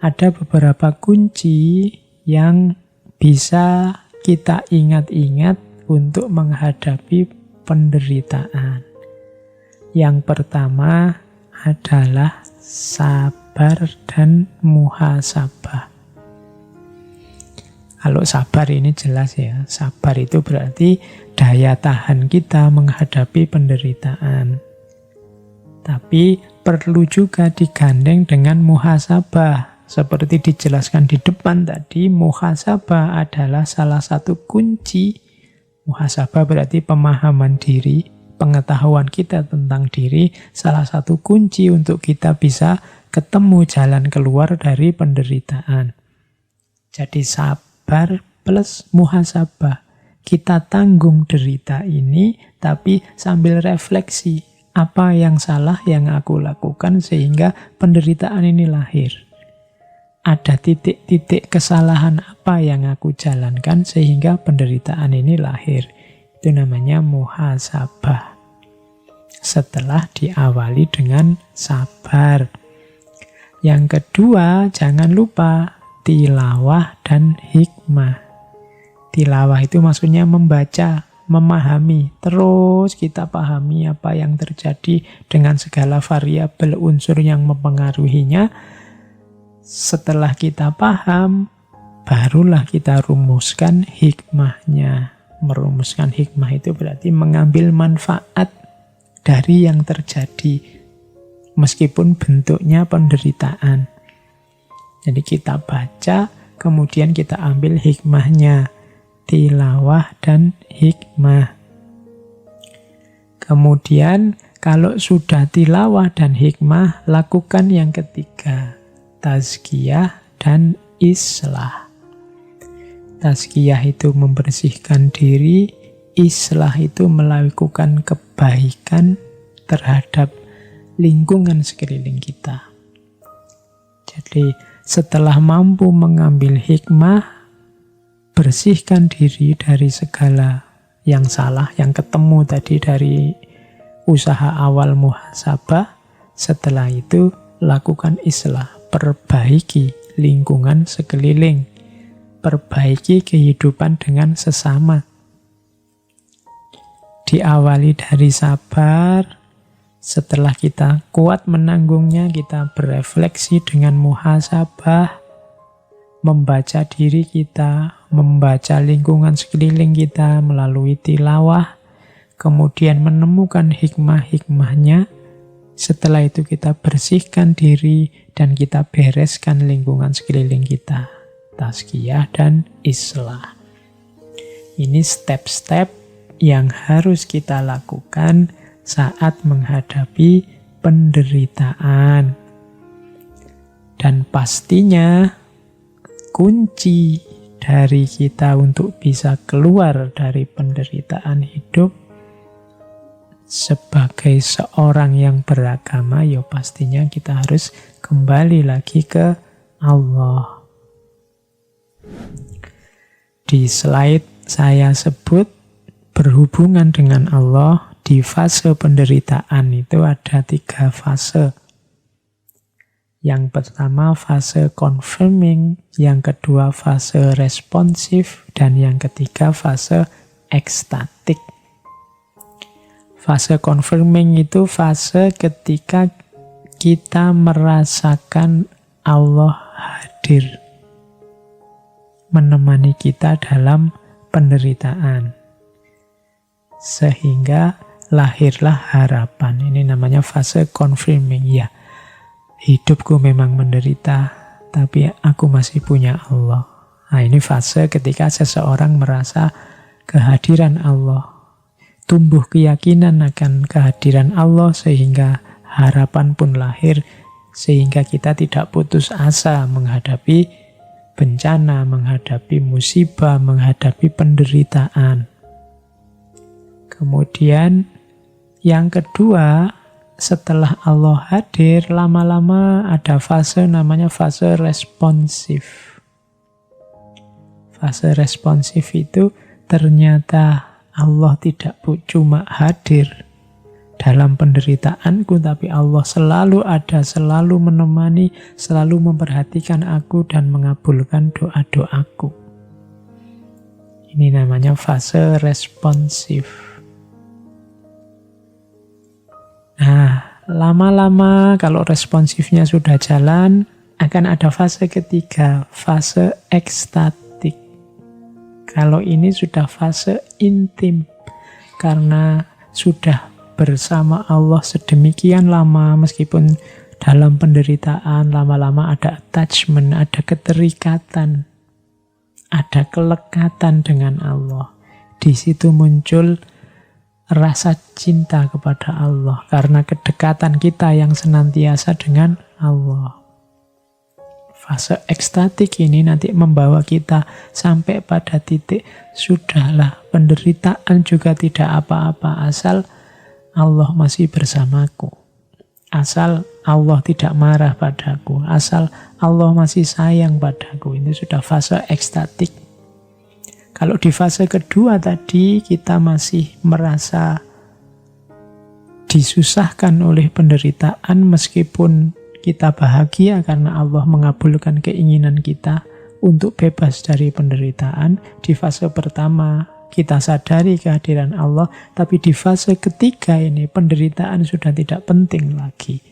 Ada beberapa kunci yang bisa kita ingat-ingat untuk menghadapi penderitaan. Yang pertama adalah sabar dan muhasabah. Kalau sabar ini jelas ya, sabar itu berarti daya tahan kita menghadapi penderitaan. Tapi perlu juga digandeng dengan muhasabah, Seperti dijelaskan di depan tadi, muhasabah adalah salah satu kunci. Muhasabah berarti pemahaman diri, pengetahuan kita tentang diri, salah satu kunci untuk kita bisa ketemu jalan keluar dari penderitaan. Jadi sabar plus muhasabah. Kita tanggung derita ini, tapi sambil refleksi. Apa yang salah yang aku lakukan sehingga penderitaan ini lahir? Ada titik-titik kesalahan apa yang aku jalankan sehingga penderitaan ini lahir? Itu namanya muhasabah. Setelah diawali dengan sabar. Yang kedua, jangan lupa tilawah dan hikmah. Tilawah itu maksudnya membaca, memahami, terus kita pahami apa yang terjadi dengan segala variabel unsur yang mempengaruhinya. Setelah kita paham, barulah kita rumuskan hikmahnya. Merumuskan hikmah itu berarti mengambil manfaat dari yang terjadi, meskipun bentuknya penderitaan. Jadi kita baca, kemudian kita ambil hikmahnya. Tilawah dan hikmah. Kemudian kalau sudah tilawah dan hikmah, lakukan yang ketiga, tazkiyah dan islah. Tazkiyah itu membersihkan diri, islah itu melakukan kebaikan terhadap lingkungan sekeliling kita. Jadi setelah mampu mengambil hikmah, bersihkan diri dari segala yang salah, yang ketemu tadi dari usaha awal muhasabah. Setelah itu lakukan islah, perbaiki lingkungan sekeliling, perbaiki kehidupan dengan sesama. Diawali dari sabar, setelah kita kuat menanggungnya, kita berefleksi dengan muhasabah, membaca diri kita, membaca lingkungan sekeliling kita melalui tilawah, kemudian menemukan hikmah-hikmahnya. Setelah itu kita bersihkan diri dan kita bereskan lingkungan sekeliling kita. Tazkiyah dan islah. Ini step-step yang harus kita lakukan saat menghadapi penderitaan. Dan pastinya kunci dari kita untuk bisa keluar dari penderitaan hidup sebagai seorang yang beragama, ya pastinya kita harus kembali lagi ke Allah. Di slide saya sebut berhubungan dengan Allah di fase penderitaan itu ada 3 fase. Yang pertama fase confirming, yang kedua fase responsif, dan yang ketiga fase ekstatik. Fase confirming itu fase ketika kita merasakan Allah hadir menemani kita dalam penderitaan. Sehingga lahirlah harapan. Ini namanya fase confirming. Ya, hidupku memang menderita, tapi aku masih punya Allah. Nah, ini fase ketika seseorang merasa kehadiran Allah. Tumbuh keyakinan akan kehadiran Allah sehingga harapan pun lahir. Sehingga kita tidak putus asa menghadapi bencana, menghadapi musibah, menghadapi penderitaan. Kemudian yang kedua, setelah Allah hadir, lama-lama ada fase namanya fase responsif. Fase responsif itu ternyata Allah tidak cuma hadir dalam penderitaanku, tapi Allah selalu ada, selalu menemani, selalu memperhatikan aku dan mengabulkan doa-doaku. Ini namanya fase responsif. Nah, lama-lama kalau responsifnya sudah jalan, akan ada fase ketiga, fase ekstatik. Kalau ini sudah fase intim, karena sudah bersama Allah sedemikian lama, meskipun Dalam penderitaan lama-lama ada attachment, ada keterikatan, ada kelekatan dengan Allah. Di situ muncul rasa cinta kepada Allah karena kedekatan kita yang senantiasa dengan Allah. Fase ekstatik ini nanti membawa kita sampai pada titik sudahlah, penderitaan juga tidak apa-apa asal Allah masih bersamaku. Asal Allah tidak marah padaku, asal Allah masih sayang padaku. Ini sudah fase ekstatik. Kalau di fase kedua tadi kita masih merasa disusahkan oleh penderitaan meskipun kita bahagia karena Allah mengabulkan keinginan kita untuk bebas dari penderitaan. Di fase pertama kita sadari kehadiran Allah, tapi di fase ketiga ini penderitaan sudah tidak penting lagi.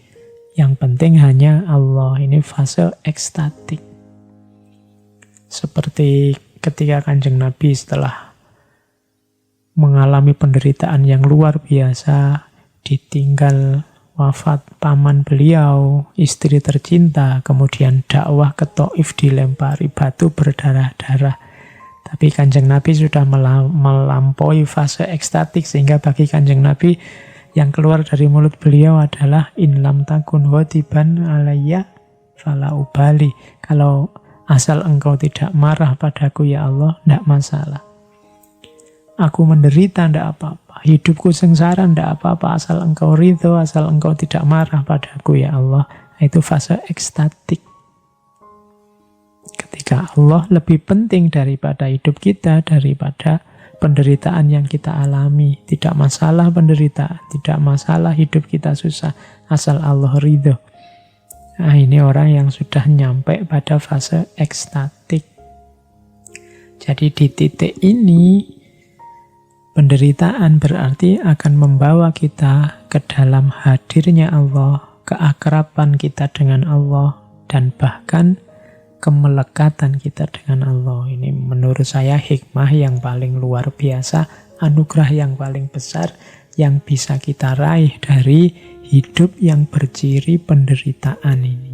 Yang penting hanya Allah. Ini fase ekstatik. Seperti ketika Kanjeng Nabi setelah mengalami penderitaan yang luar biasa, ditinggal wafat paman beliau, istri tercinta, kemudian dakwah ke Thaif dilempari batu berdarah-darah. Tapi Kanjeng Nabi sudah melampaui fase ekstatik, sehingga bagi Kanjeng Nabi yang keluar dari mulut beliau adalah in lam takun ghadiban alayya fala ubali. Kalau asal engkau tidak marah padaku ya Allah, tidak masalah. Aku menderita, tidak apa-apa. Hidupku sengsara, tidak apa-apa. Asal engkau ridho, asal engkau tidak marah padaku ya Allah. Itu fase ekstatik. Ketika Allah lebih penting daripada hidup kita, daripada penderitaan yang kita alami. Tidak masalah penderitaan, tidak masalah hidup kita susah, asal Allah ridho. Nah, ini orang yang sudah nyampe pada fase ekstatik. Jadi di titik ini, penderitaan berarti akan membawa kita ke dalam hadirnya Allah, keakraban kita dengan Allah, dan bahkan kemelekatan kita dengan Allah. Ini menurut saya hikmah yang paling luar biasa, anugerah yang paling besar yang bisa kita raih dari hidup yang berciri penderitaan ini.